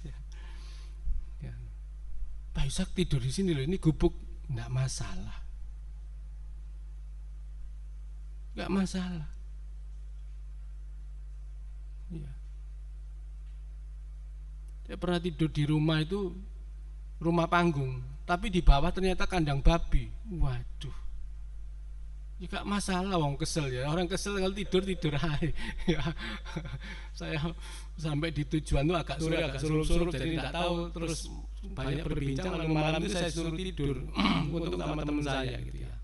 Ya. Ya. Pak Yusak tidur di sini loh, ini gubuk, enggak masalah. Enggak masalah. Ya. Saya pernah tidur di rumah itu, rumah panggung, tapi di bawah ternyata kandang babi. Waduh. Ya enggak masalah, wong kesel ya. Orang kesel kalau tidur aja. Ya. Saya sampai di tujuan itu agak sore, agak surup-surup, jadi enggak tahu, terus banyak berbincang, lalu malam itu saya suruh tidur untuk sama teman saya gitu ya.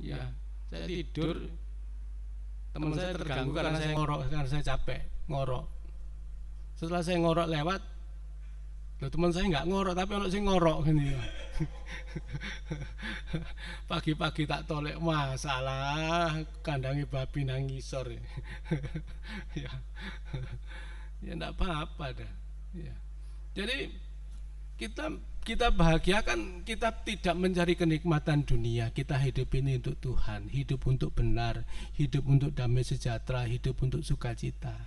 Ya, saya tidur, teman saya terganggu karena saya ngorok, karena saya capek ngorok. Setelah saya ngorok lewat, loh, teman saya nggak ngorok tapi orang sih ngorok gini. Pagi-pagi tak tolek, masalah kandangi babi nangisor. Ya, ya enggak apa-apa dah. Ya. Jadi kita bahagia kan, kita tidak mencari kenikmatan dunia. Kita hidup ini untuk Tuhan, hidup untuk benar, hidup untuk damai sejahtera, hidup untuk sukacita.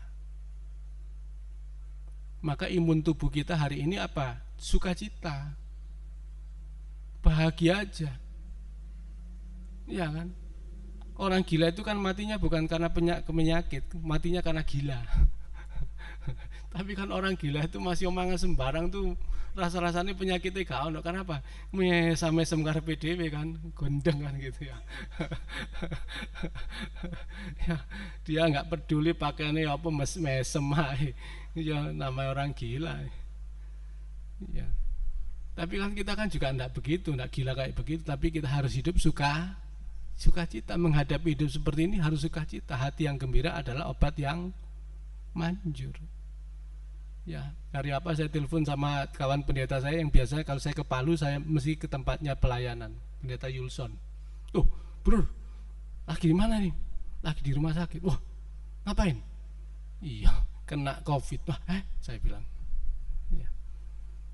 Maka imun tubuh kita hari ini apa? Sukacita, bahagia aja. Ya kan? Orang gila itu kan matinya bukan karena penyakit, matinya karena gila. Tapi kan orang gila itu masih omongan sembarang tuh, rasa-rasanya penyakitnya gak ono. Kenapa? Mesem karepe dhewe kan, gondeng kan gitu ya. Ya, dia nggak peduli pakaiannya apa, mesem ae. Ya namanya orang gila. Ya. Tapi kan kita kan juga enggak begitu, enggak gila kayak begitu, tapi kita harus hidup sukacita. Menghadapi hidup seperti ini harus sukacita. Hati yang gembira adalah obat yang manjur. Ya, hari apa saya telepon sama kawan pendeta saya yang biasa kalau saya ke Palu saya mesti ke tempatnya pelayanan, pendeta Yulson. Tuh, bro, lagi di mana nih? Lagi di rumah sakit. Wah, ngapain? Iya, kena COVID. Wah, saya bilang. Ya.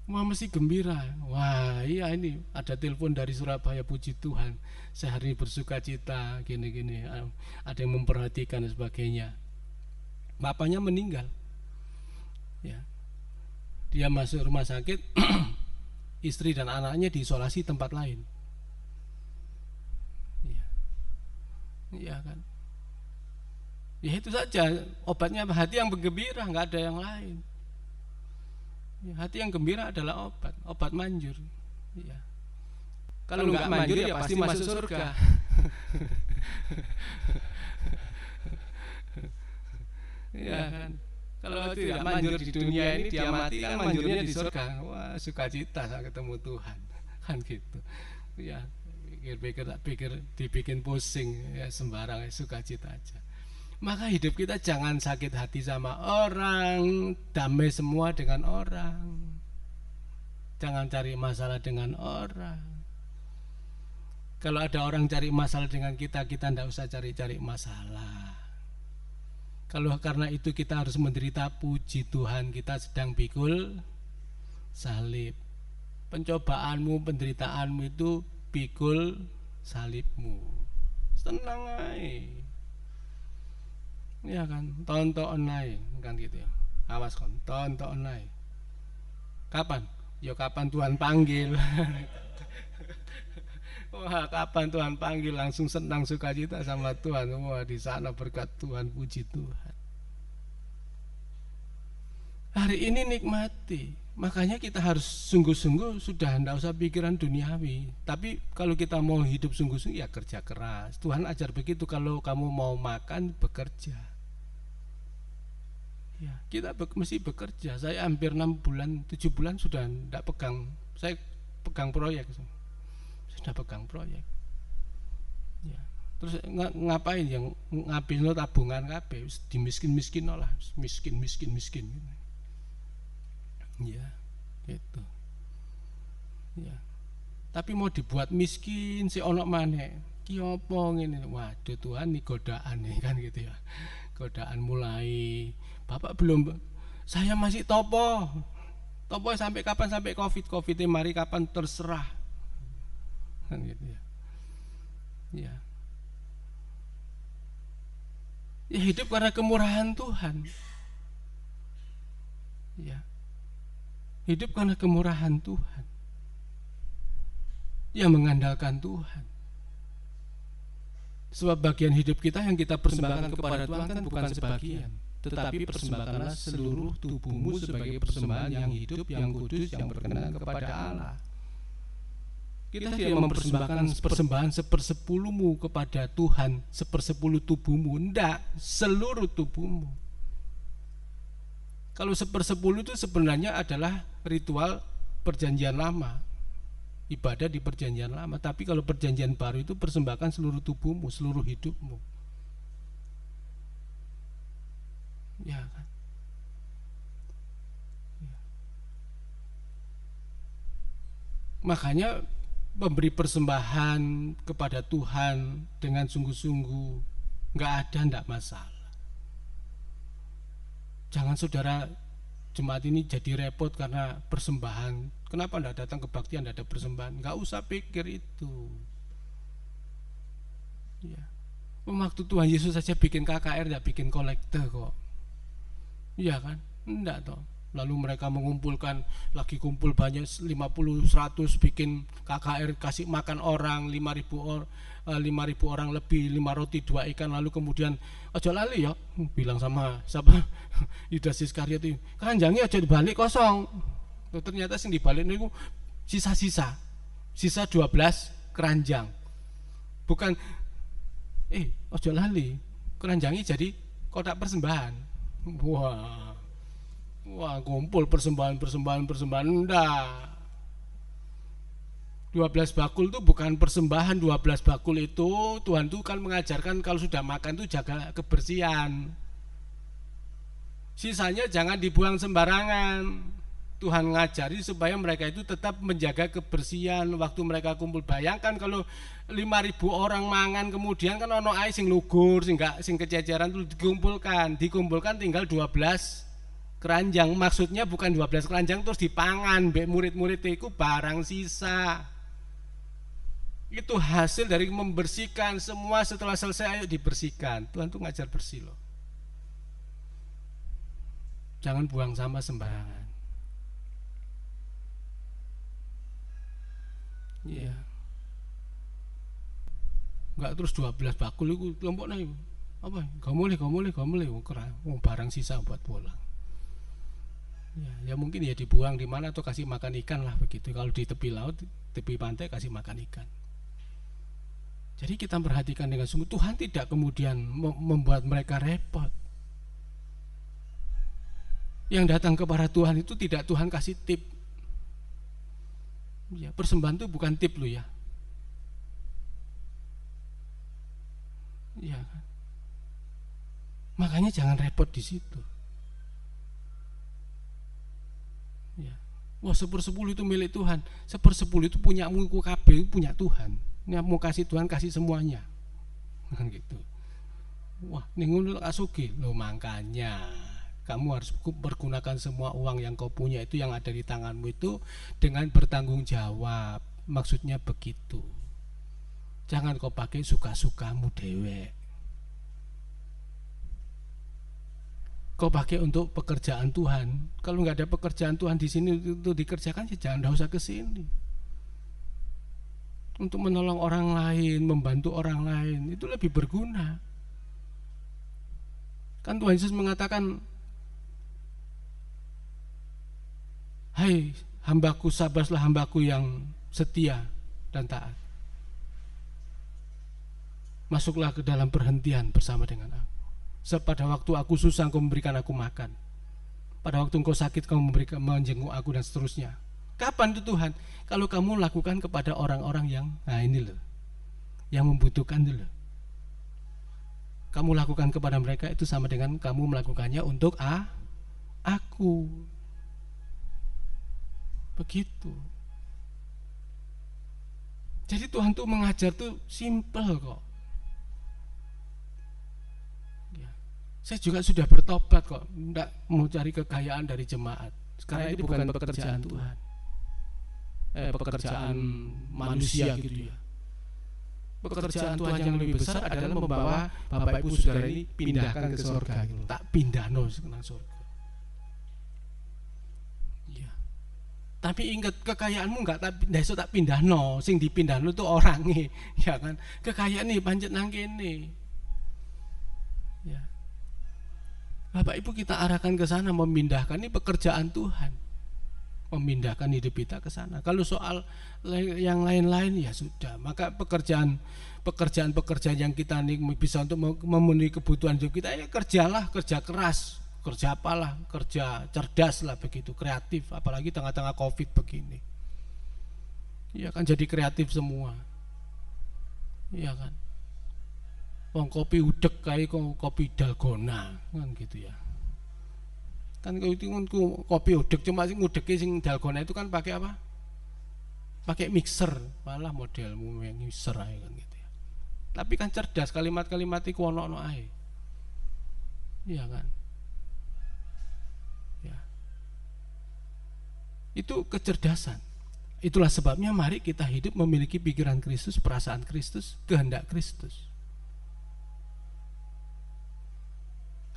Wah, mesti gembira. Wah, iya ini ada telepon dari Surabaya, puji Tuhan. Saya hari ini bersukacita, gini-gini. Ada yang memperhatikan dan sebagainya. Bapaknya meninggal. Ya. Dia masuk rumah sakit, istri dan anaknya diisolasi tempat lain. Ya. Iya kan. Ya itu saja obatnya, hati yang bergembira, nggak ada yang lain. Ya, hati yang gembira adalah obat manjur. Ya. Kalau nggak manjur ya pasti masuk surga. Ya kan. Kalau tidak manjur di dunia ini dia mati kan manjurnya di surga. Wah, sukacita saya ketemu Tuhan. Kan gitu. Ya, pikir dibikin pusing ya, sembarang sukacita aja. Maka hidup kita jangan sakit hati sama orang, damai semua dengan orang. Jangan cari masalah dengan orang. Kalau ada orang cari masalah dengan kita tidak usah cari-cari masalah. Kalau karena itu kita harus menderita, puji Tuhan kita sedang pikul salib. Pencobaanmu, penderitaanmu itu pikul salibmu. Tenang aja. Ya kan, tonton aja kan gitu ya. Awas kon, tonton aja. Kapan? Ya kapan Tuhan panggil. Wah, kapan Tuhan panggil langsung senang sukacita sama Tuhan. Wah, di sana berkat Tuhan, puji Tuhan. Hari ini nikmati. Makanya kita harus sungguh-sungguh, sudah tidak usah pikiran duniawi. Tapi kalau kita mau hidup sungguh-sungguh ya kerja keras. Tuhan ajar begitu, kalau kamu mau makan bekerja. Ya, kita mesti bekerja. Saya hampir 6 bulan, 7 bulan sudah tidak pegang. Saya pegang proyek. Sudah pegang proyek. Ya. Terus ngapain yang ngapain tabungan kabeh dimiskin-miskin lah, miskin. Ya, itu. Ya. Tapi mau dibuat miskin si ono maneh. Ki opo ngene? Waduh Tuhan, ini godaan nih kan gitu ya. Godaan mulai. Bapak belum, saya masih topo sampai kapan, sampai COVID mari kapan terserah. Kan gitu ya. Ya. Ya hidup karena kemurahan Tuhan. Ya. Hidup karena kemurahan Tuhan. Ya mengandalkan Tuhan. Sebab bagian hidup kita yang kita persembahkan kepada Tuhan kan bukan sebagian, tetapi persembahkanlah seluruh tubuhmu sebagai persembahan yang hidup, yang kudus, yang berkenan kepada Allah. Kita tidak mempersembahkan persembahan 1/10mu kepada Tuhan, 1/10 tubuhmu, enggak, seluruh tubuhmu. Kalau 1/10 itu sebenarnya adalah ritual perjanjian lama, ibadah di perjanjian lama. Tapi kalau perjanjian baru itu persembahkan seluruh tubuhmu, seluruh hidupmu. Ya kan? Ya. Makanya memberi persembahan kepada Tuhan dengan sungguh-sungguh nggak ada, nggak masalah. Jangan saudara jemaat ini jadi repot karena persembahan. Kenapa enggak datang kebaktian, enggak ada persembahan? Enggak usah pikir itu. Ya. Waktu Tuhan Yesus saja bikin KKR, enggak bikin kolekte kok. Iya kan? Enggak toh. Lalu mereka mengumpulkan, lagi kumpul banyak 50, 100 bikin KKR, kasih makan orang 5.000 orang lebih, 5 roti 2 ikan. Lalu kemudian aja lali ya, bilang sama siapa, Yudas Iskariot itu, kanjangi aja dibalik kosong. Ternyata sing dibalik itu sisa 12 keranjang. Bukan aja lali, keranjangi jadi kotak persembahan. Wah, kumpul persembahan enggak. 12 bakul itu bukan persembahan. 12 bakul itu Tuhan tuh kan mengajarkan kalau sudah makan tuh jaga kebersihan. Sisanya jangan dibuang sembarangan. Tuhan ngajari supaya mereka itu tetap menjaga kebersihan waktu mereka kumpul. Bayangkan kalau 5.000 orang mangan, kemudian kan ono ae sing lugur, sing kececeran tuh dikumpulkan tinggal 12 keranjang. Maksudnya bukan 12 keranjang terus dipangan mbek murid-murid itu barang sisa. Itu hasil dari membersihkan semua. Setelah selesai ayo dibersihkan. Tuhan tuh ngajar bersih loh. Jangan buang sampah sembarangan. Iya. Enggak terus 12 bakul itu kelompoknya apa? Gak boleh. Barang sisa buat pulang. Ya mungkin ya dibuang di mana atau kasih makan ikan lah begitu. Kalau di tepi laut, tepi pantai kasih makan ikan. Jadi kita perhatikan dengan sungguh, Tuhan tidak kemudian membuat mereka repot. Yang datang kepada Tuhan itu tidak Tuhan kasih tip. Ya, persembahan itu bukan tip lo ya. Ya kan? Makanya jangan repot di situ. Ya. Wah, 1/10 itu milik Tuhan. 1/10 itu punyamu, kabeh punya Tuhan. Ini mau kasih Tuhan, kasih semuanya. Kan gitu. Wah, ning ngono asugi. Loh, makanya kamu harus pergunakan semua uang yang kau punya itu, yang ada di tanganmu itu dengan bertanggung jawab. Maksudnya begitu. Jangan kau pakai suka-sukamu dewek. Kau pakai untuk pekerjaan Tuhan. Kalau nggak ada pekerjaan Tuhan di sini untuk dikerjakan, ya jangan usah ke sini. Untuk menolong orang lain, membantu orang lain, itu lebih berguna. Kan Tuhan Yesus mengatakan, hai hambaku, sabarlah hambaku yang setia dan taat. Masuklah ke dalam perhentian bersama dengan aku. Pada waktu aku susah, engkau memberikan aku makan. Pada waktu engkau sakit, kau memberikan, menjenguk aku, dan seterusnya. Kapan itu Tuhan? Kalau kamu lakukan kepada orang-orang yang, nah ini loh, yang membutuhkan dulu. Kamu lakukan kepada mereka itu sama dengan kamu melakukannya untuk aku. Begitu. Jadi Tuhan tuh mengajar tuh simple kok. Ya. Saya juga sudah bertobat kok, enggak mau cari kekayaan dari jemaat. Sekarang ini bukan pekerjaan Tuhan. Pekerjaan manusia gitu ya. Pekerjaan Tuhan yang lebih besar adalah membawa Bapak Ibu Saudara ini pindahkan ke surga gitu. Tak pindahno nang surga. Iya. Tapi ingat, kekayaanmu enggak tak pindahno, sing dipindahno itu orangnya, ya kan. Kekayaan nih pancet nang kene. Ya. Bapak Ibu kita arahkan ke sana, memindahkan, ini pekerjaan Tuhan. Memindahkan hidup kita ke sana. Kalau soal yang lain-lain ya sudah, maka pekerjaan yang kita bisa untuk memenuhi kebutuhan hidup kita, ya kerjalah, kerja keras, kerja apalah, kerja cerdas lah begitu, kreatif, apalagi tengah-tengah Covid begini. Ya kan, jadi kreatif semua. Ya kan. Wong kopi udek kayak kopi dalgona kan gitu ya. Kan itu kopi udek, cuma sing udeke sing dalgona itu kan pakai apa? Pakai mixer, malah modelmu yang mixer aja kan gitu ya. Tapi kan cerdas, kalimat-kalimat iku ono-ono ae. Iya kan? Ya. Itu kecerdasan. Itulah sebabnya mari kita hidup memiliki pikiran Kristus, perasaan Kristus, kehendak Kristus.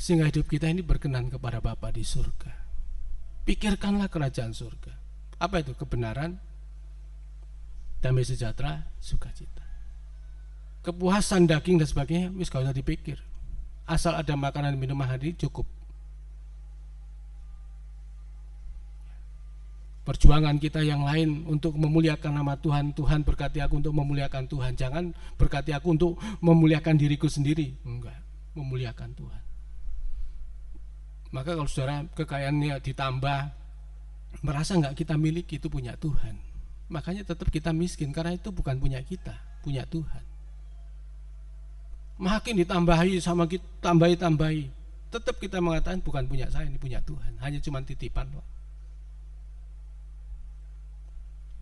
Sehingga hidup kita ini berkenan kepada Bapa di surga. Pikirkanlah kerajaan surga. Apa itu? Kebenaran, damai sejahtera, sukacita. Kepuasan daging dan sebagainya, wis gak usah dipikir. Asal ada makanan minuman hari cukup. Perjuangan kita yang lain untuk memuliakan nama Tuhan, Tuhan berkati aku untuk memuliakan Tuhan. Jangan berkati aku untuk memuliakan diriku sendiri. Enggak, memuliakan Tuhan. Maka kalau saudara kekayaannya ditambah, merasa enggak kita miliki, itu punya Tuhan. Makanya tetap kita miskin, karena itu bukan punya kita, punya Tuhan. Makin ditambahi sama kita, tambahi, tetap kita mengatakan bukan punya saya, ini punya Tuhan. Hanya cuma titipan loh.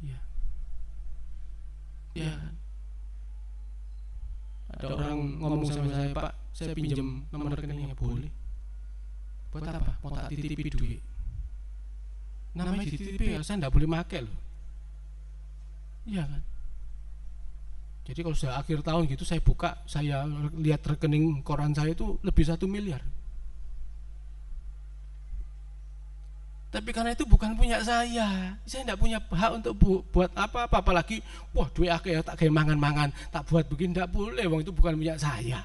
Ya. Ya. Ada orang ngomong sama saya, Pak, saya pinjam nomor rekeningnya, boleh. Buat apa? Mau tak titipi duit. Namanya dititipi ya, saya enggak boleh make loh. Iya kan? Jadi kalau sudah akhir tahun gitu saya buka, saya lihat rekening koran saya itu lebih 1 miliar. Tapi karena itu bukan punya saya enggak punya hak untuk buat apa-apa, apalagi wah duit akeh tak gawe mangan-mangan, tak buat begini, enggak boleh, wong itu bukan punya saya.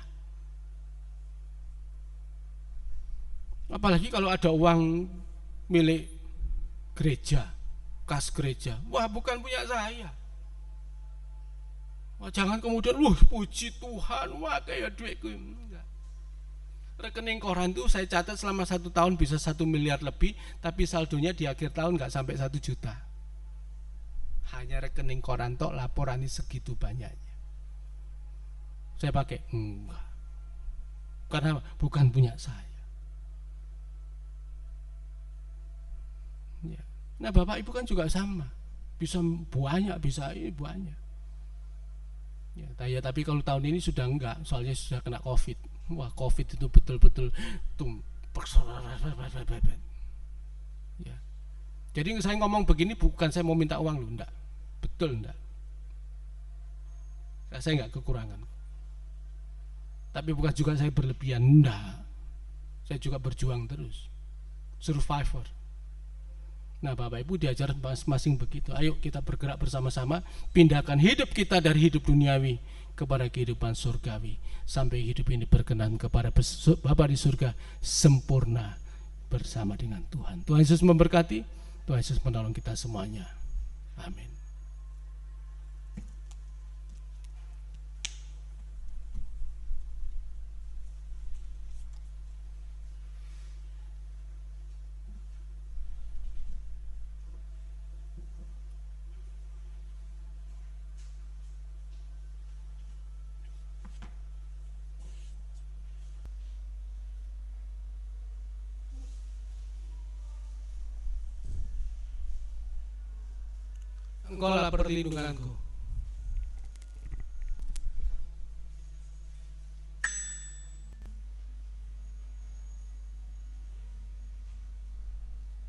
Apalagi kalau ada uang milik gereja, kas gereja. Wah, bukan punya saya. Wah, jangan kemudian, puji Tuhan, wah kayak duitku. Enggak. Rekening koran itu saya catat selama 1 tahun bisa 1 miliar lebih, tapi saldonya di akhir tahun nggak sampai 1 juta. Hanya rekening koran tok laporannya segitu banyaknya. Saya pakai? Enggak. Karena bukan punya saya. Ya. Nah, Bapak Ibu kan juga sama. Bisa banyak, bisa ini banyak. Ya, tapi kalau tahun ini sudah enggak, soalnya sudah kena COVID. Wah, COVID itu betul-betul ya. Jadi saya ngomong begini bukan saya mau minta uang loh, enggak. Betul enggak. Saya enggak kekurangan. Tapi bukan juga saya berlebihan, enggak. Saya juga berjuang terus. Survivor. Nah, Bapak Ibu diajar masing-masing begitu. Ayo kita bergerak bersama-sama, pindahkan hidup kita dari hidup duniawi kepada kehidupan surgawi, sampai hidup ini berkenan kepada Bapa di surga sempurna bersama dengan Tuhan. Tuhan Yesus memberkati, Tuhan Yesus menolong kita semuanya. Amin. Engkaulah perlindunganku.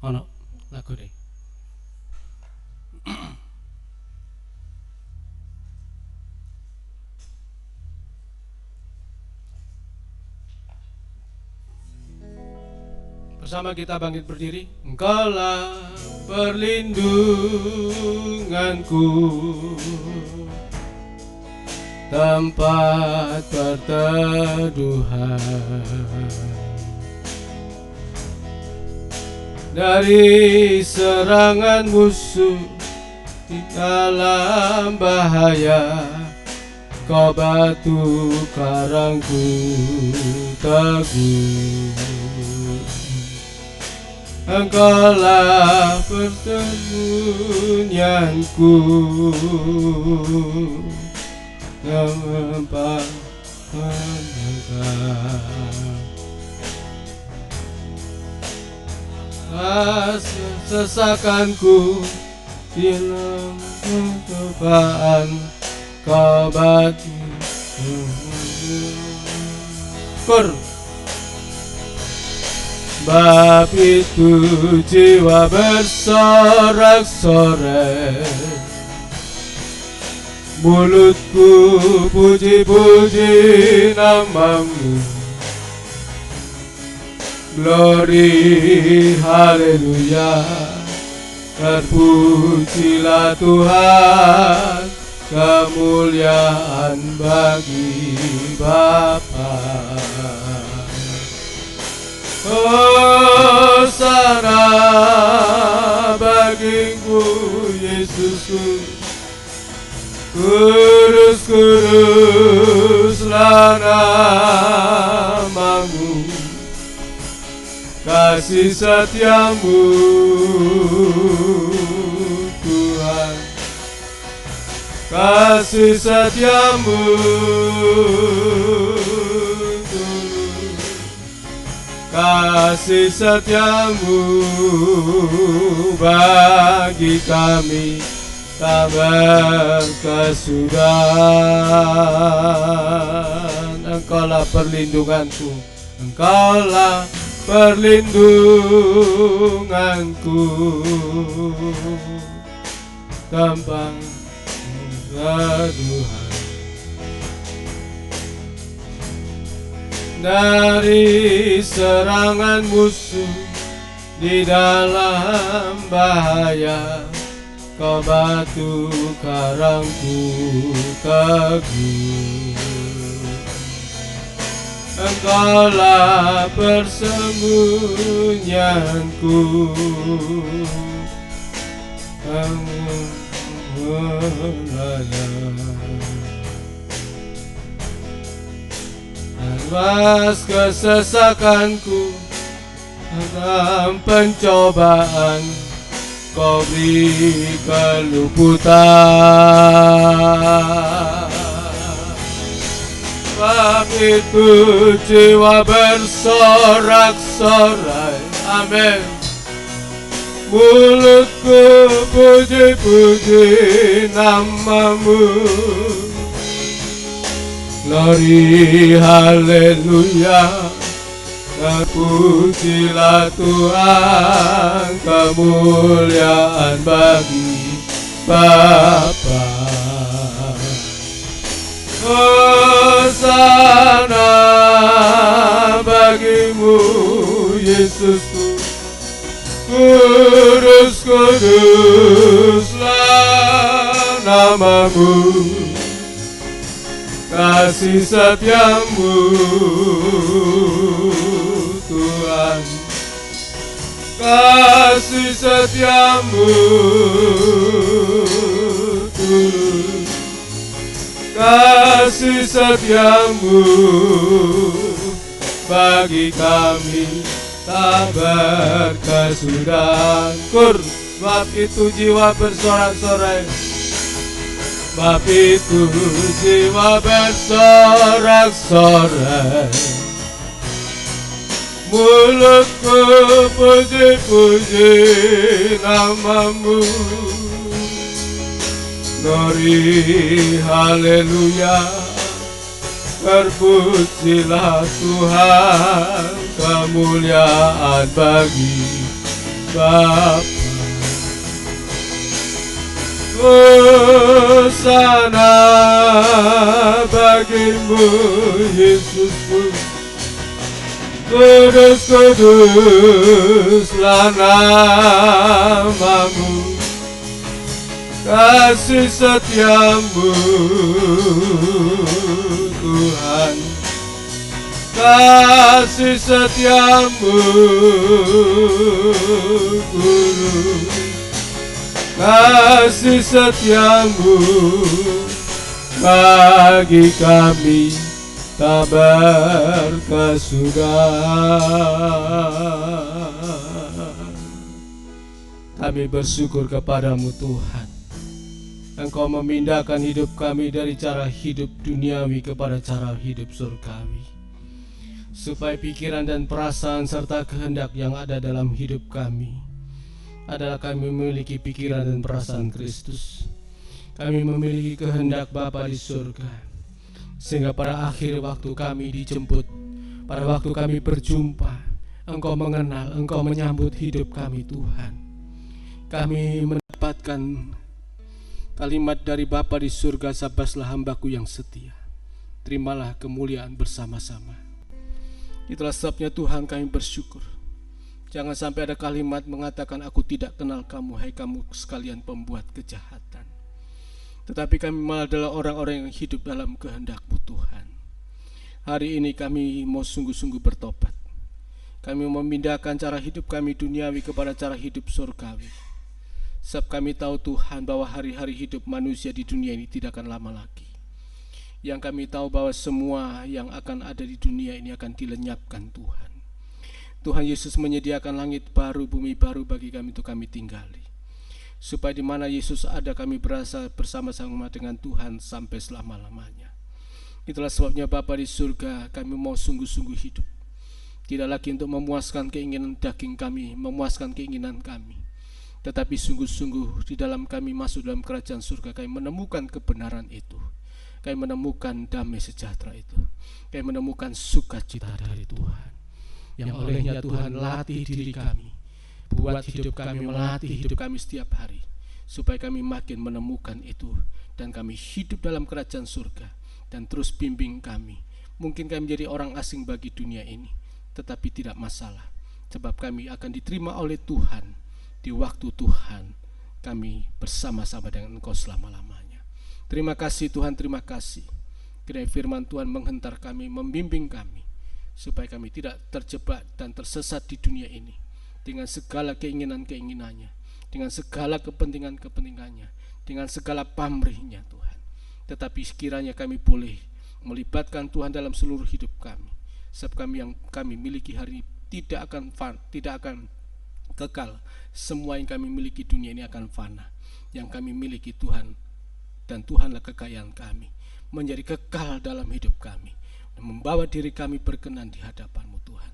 Ono lagu deh. Bersama kita bangkit berdiri. Engkaulah perlindunganku, tempat perteduhan dari serangan musuh di dalam bahaya. Kau batu karangku teguh, Engkaulah persembunyianku, tempat menegak sesakanku di dalam kegempaan. Kau batu Bab itu jiwa bersorak-sorai, mulutku puji-puji namamu. Glory, haleluya, terpujilah Tuhan, kemuliaan bagi Bapa. Hosana bagimu Yesusku, kudus-kuduslah namamu, kasih setiamu Tuhan, kasih setiamu kasih setiamu bagi kami tak berkesudahan. Engkaulah perlindunganku, Engkaulah perlindunganku, tempat teduhan dari serangan musuh di dalam bahaya. Kau batu karangku teguh, Engkaulah persembunyianku, kamu mulanya. Lepas kesesakanku dalam pencobaan, Kau beri keluputan. Sebab itu jiwa bersorak-sorai, amin. Mulutku puji-puji nama-Mu. Glory, haleluya. Terpujilah Tuhan, kemuliaan bagi Bapa. Hosana bagimu, Yesusku. Kudus, kuduslah nama-Mu. Kasih setiamu, Tuhan. Kasih setiamu, Tuhan. Kasih setiamu bagi kami tak berkesudahan. Sebab itu jiwa bersorak-sorai. Sebab itu jiwa bersorak-sorai. Mulutku puji-puji nama-Mu. Glory, haleluya. Terpujilah Tuhan, kemuliaan bagi Bapa. Hosana bagimu, Yesusku. Kudus, kuduslah nama-Mu. Kasih setiamu, Tuhan. Kasih setiamu, Guru. Kasih setiamu bagi kami tak berkesudahan. Kami bersyukur kepada-Mu, Tuhan. Engkau memindahkan hidup kami dari cara hidup duniawi kepada cara hidup surgawi, supaya pikiran dan perasaan serta kehendak yang ada dalam hidup kami adalah kami memiliki pikiran dan perasaan Kristus. Kami memiliki kehendak Bapa di surga, sehingga pada akhir waktu kami dijemput, pada waktu kami berjumpa, Engkau mengenal, Engkau menyambut hidup kami, Tuhan. Kami mendapatkan kalimat dari Bapa di surga, sabaslah hambaku yang setia, terimalah kemuliaan bersama-sama. Itulah sebabnya Tuhan kami bersyukur. Jangan sampai ada kalimat mengatakan aku tidak kenal kamu, hai kamu sekalian pembuat kejahatan. Tetapi kami malah adalah orang-orang yang hidup dalam kehendak-Mu, Tuhan. Hari ini kami mau sungguh-sungguh bertobat. Kami memindahkan cara hidup kami duniawi kepada cara hidup surgawi. Sebab kami tahu, Tuhan, bahwa hari-hari hidup manusia di dunia ini tidak akan lama lagi. Yang kami tahu bahwa semua yang akan ada di dunia ini akan dilenyapkan, Tuhan. Tuhan Yesus menyediakan langit baru, bumi baru bagi kami untuk kami tinggali. Supaya di mana Yesus ada, kami berasa bersama-sama dengan Tuhan sampai selama-lamanya. Itulah sebabnya Bapa di surga, kami mau sungguh-sungguh hidup. Tidak lagi untuk memuaskan keinginan daging kami, memuaskan keinginan kami, tetapi sungguh-sungguh di dalam kami masuk dalam kerajaan surga, kami menemukan kebenaran itu. Kami menemukan damai sejahtera itu. Kami menemukan sukacita dari Tuhan. Yang olehnya Tuhan latih diri kami, buat hidup kami, melatih hidup kami setiap hari, supaya kami makin menemukan itu, dan kami hidup dalam kerajaan surga. Dan terus bimbing kami. Mungkin kami menjadi orang asing bagi dunia ini, tetapi tidak masalah, sebab kami akan diterima oleh Tuhan. Di waktu Tuhan kami bersama-sama dengan Engkau selama-lamanya. Terima kasih Tuhan, terima kasih. Kiranya firman Tuhan menghentar kami, membimbing kami, supaya kami tidak terjebak dan tersesat di dunia ini dengan segala keinginan-keinginannya, dengan segala kepentingan-kepentingannya, dengan segala pamrihnya Tuhan. Tetapi sekiranya kami boleh melibatkan Tuhan dalam seluruh hidup kami, sebab yang kami miliki hari ini tidak akan kekal. Semua yang kami miliki dunia ini akan fana. Yang kami miliki Tuhan, dan Tuhanlah kekayaan kami, menjadi kekal dalam hidup kami, dan membawa diri kami berkenan di hadapan-Mu Tuhan.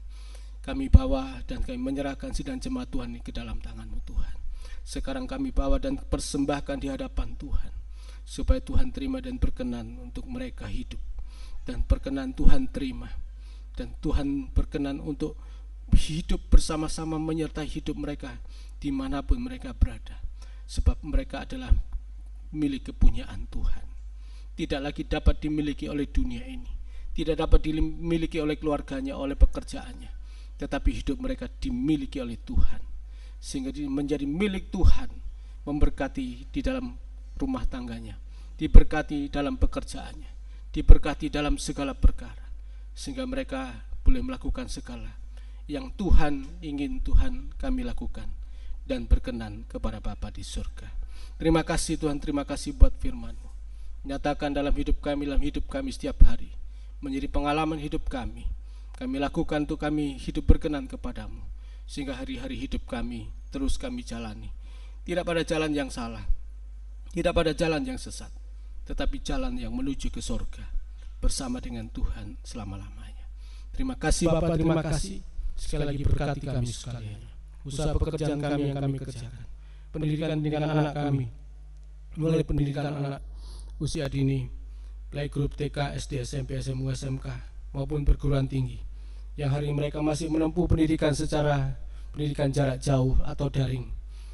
Kami bawa dan kami menyerahkan sidang jemaat Tuhan ini ke dalam tangan-Mu Tuhan. Sekarang kami bawa dan persembahkan di hadapan Tuhan, supaya Tuhan terima dan berkenan untuk mereka hidup, dan berkenan Tuhan terima, dan Tuhan berkenan untuk hidup bersama-sama menyertai hidup mereka dimanapun mereka berada, sebab mereka adalah milik kepunyaan Tuhan, tidak lagi dapat dimiliki oleh dunia ini, tidak dapat dimiliki oleh keluarganya, oleh pekerjaannya, tetapi hidup mereka dimiliki oleh Tuhan, sehingga menjadi milik Tuhan, memberkati di dalam rumah tangganya, diberkati dalam pekerjaannya, diberkati dalam segala perkara, sehingga mereka boleh melakukan segala yang Tuhan ingin Tuhan kami lakukan, dan berkenan kepada Bapa di surga. Terima kasih Tuhan, terima kasih buat firman-Mu. Nyatakan dalam hidup kami setiap hari, menjadi pengalaman hidup kami. Kami lakukan untuk kami hidup berkenan kepadamu, sehingga hari-hari hidup kami terus kami jalani, tidak pada jalan yang salah, tidak pada jalan yang sesat, tetapi jalan yang menuju ke surga bersama dengan Tuhan selama-lamanya. Terima kasih Bapa, terima kasih. Sekali lagi berkati kami sekalian, usaha pekerjaan kami yang kami kerjakan, pendidikan anak kami, mulai pendidikan anak usia dini, playgroup TK, SD, SMP, SMU, SMK maupun perguruan tinggi, yang hari ini mereka masih menempuh pendidikan secara pendidikan jarak jauh atau daring.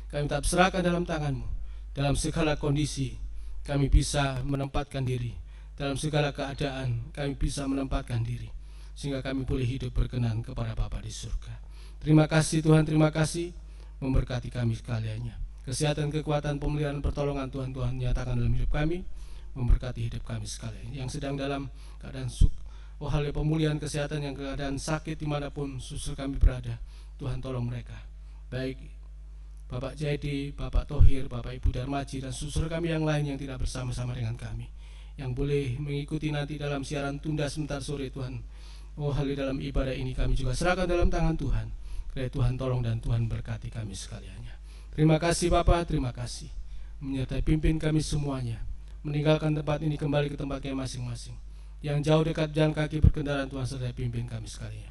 Kami tetap serahkan dalam tangan-Mu. Dalam segala kondisi kami bisa menempatkan diri, dalam segala keadaan kami bisa menempatkan diri, sehingga kami boleh hidup berkenan kepada Bapa di surga. Terima kasih Tuhan, terima kasih, memberkati kami sekaliannya. Kesehatan, kekuatan, pemeliharaan, pertolongan Tuhan nyatakan dalam hidup kami, memberkati hidup kami sekalian. Yang sedang dalam keadaan pemulihan kesehatan, yang keadaan sakit dimanapun susur kami berada, Tuhan tolong mereka. Baik Bapak Jaidi, Bapak Tohir, Bapak Ibu Darmaji, dan susur kami yang lain yang tidak bersama-sama dengan kami, yang boleh mengikuti nanti dalam siaran tunda sebentar sore Tuhan. Hal dalam ibadah ini kami juga serahkan dalam tangan Tuhan. Kiranya Tuhan tolong dan Tuhan berkati kami sekaliannya. Terima kasih Bapa, terima kasih, menyertai pimpin kami semuanya, meninggalkan tempat ini kembali ke tempat kami masing-masing. Yang jauh dekat jalan kaki berkendaraan, Tuhan sertai pimpin kami sekalian.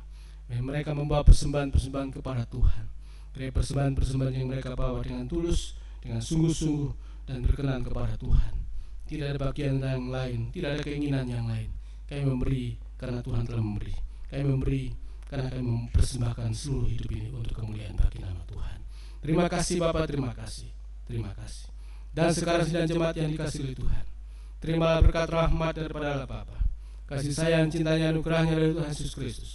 Mereka membawa persembahan-persembahan kepada Tuhan. Kiranya persembahan-persembahan yang mereka bawa dengan tulus, dengan sungguh-sungguh, dan berkenan kepada Tuhan. Tidak ada bagian yang lain, tidak ada keinginan yang lain. Kami memberi karena Tuhan telah memberi. Kami memberi karena kami mempersembahkan seluruh hidup ini untuk kemuliaan bagi nama Tuhan. Terima kasih Bapa, terima kasih, terima kasih. Dan sekarang sidang jemaat yang dikasihi oleh Tuhan, terimalah berkat rahmat daripada Allah Bapa, kasih sayang, cintanya, anugerahnya dari Tuhan Yesus Kristus,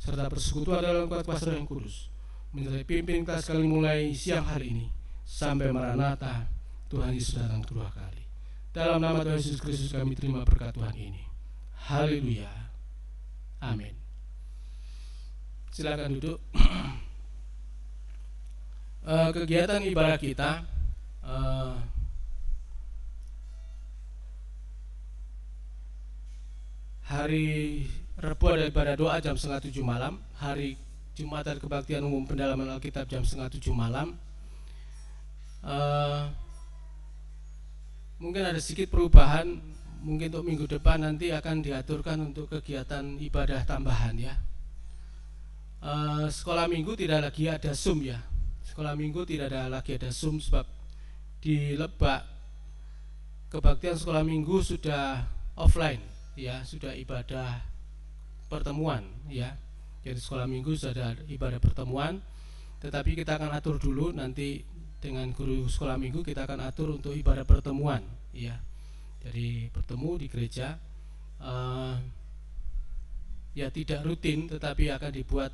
serta persekutuan dalam kuat kuasa yang kudus, menyertai pimpin kita sekali mulai siang hari ini sampai Maranatha Tuhan Yesus datang kedua kali. Dalam nama Tuhan Yesus Kristus kami terima berkat Tuhan ini. Haleluya. Amin. Silakan duduk. Kegiatan ibadah kita hari Rabu ada ibadah doa jam 6:30 malam, hari Jumat ada kebaktian umum pendalaman Alkitab jam 6:30 malam. Mungkin ada sedikit perubahan, mungkin untuk minggu depan nanti akan diaturkan untuk kegiatan ibadah tambahan ya. Sekolah minggu tidak lagi ada Zoom ya. Sekolah minggu tidak ada lagi ada Zoom, sebab di Lebak kebaktian sekolah minggu sudah offline ya, sudah ibadah pertemuan ya. Jadi sekolah minggu sudah ada ibadah pertemuan, tetapi kita akan atur dulu nanti dengan guru sekolah minggu, kita akan atur untuk ibadah pertemuan ya. Jadi bertemu di gereja ya, tidak rutin tetapi akan dibuat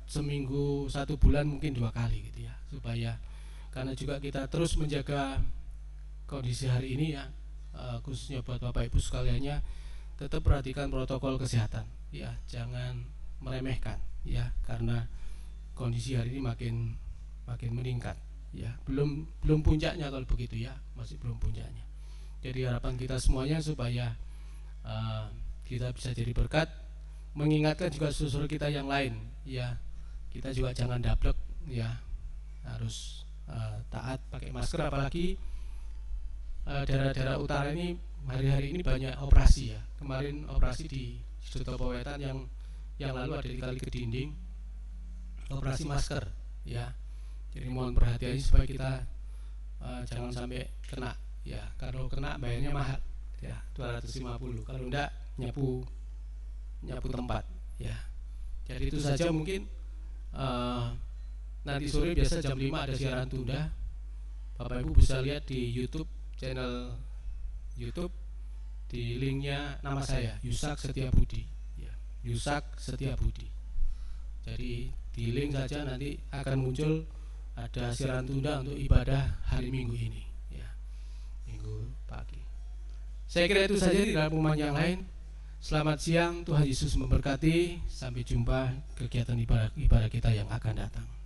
seminggu, 1 bulan mungkin 2 kali gitu ya, supaya karena juga kita terus menjaga kondisi hari ini ya, khususnya buat Bapak Ibu sekaliannya, tetap perhatikan protokol kesehatan ya, jangan meremehkan ya, karena kondisi hari ini makin meningkat ya. Belum puncaknya kalau begitu ya, masih belum puncaknya. Jadi harapan kita semuanya supaya kita bisa jadi berkat, mengingatkan juga saudara kita yang lain ya. Kita juga jangan dablek ya, harus taat pakai masker, apalagi daerah-daerah utara ini hari-hari ini banyak operasi ya. Kemarin operasi di Sutopo Wetan yang lalu ada di Kali Kedinding, operasi masker ya. Jadi mohon perhatian supaya kita jangan sampai kena ya. Kalau kena bayarnya mahal ya, 250. Kalau enggak nyapu tempat ya. Jadi itu saja mungkin. Nanti sore biasa jam 5 ada siaran tunda. Bapak Ibu bisa lihat di YouTube, channel YouTube, di linknya nama saya Yusak Setiabudi ya, Yusak Setiabudi. Jadi di link saja nanti akan muncul ada siaran tunda untuk ibadah hari Minggu ini ya, Minggu pagi. Saya kira itu saja, di dalam pengumuman yang lain. Selamat siang, Tuhan Yesus memberkati. Sampai jumpa kegiatan ibadah kita yang akan datang.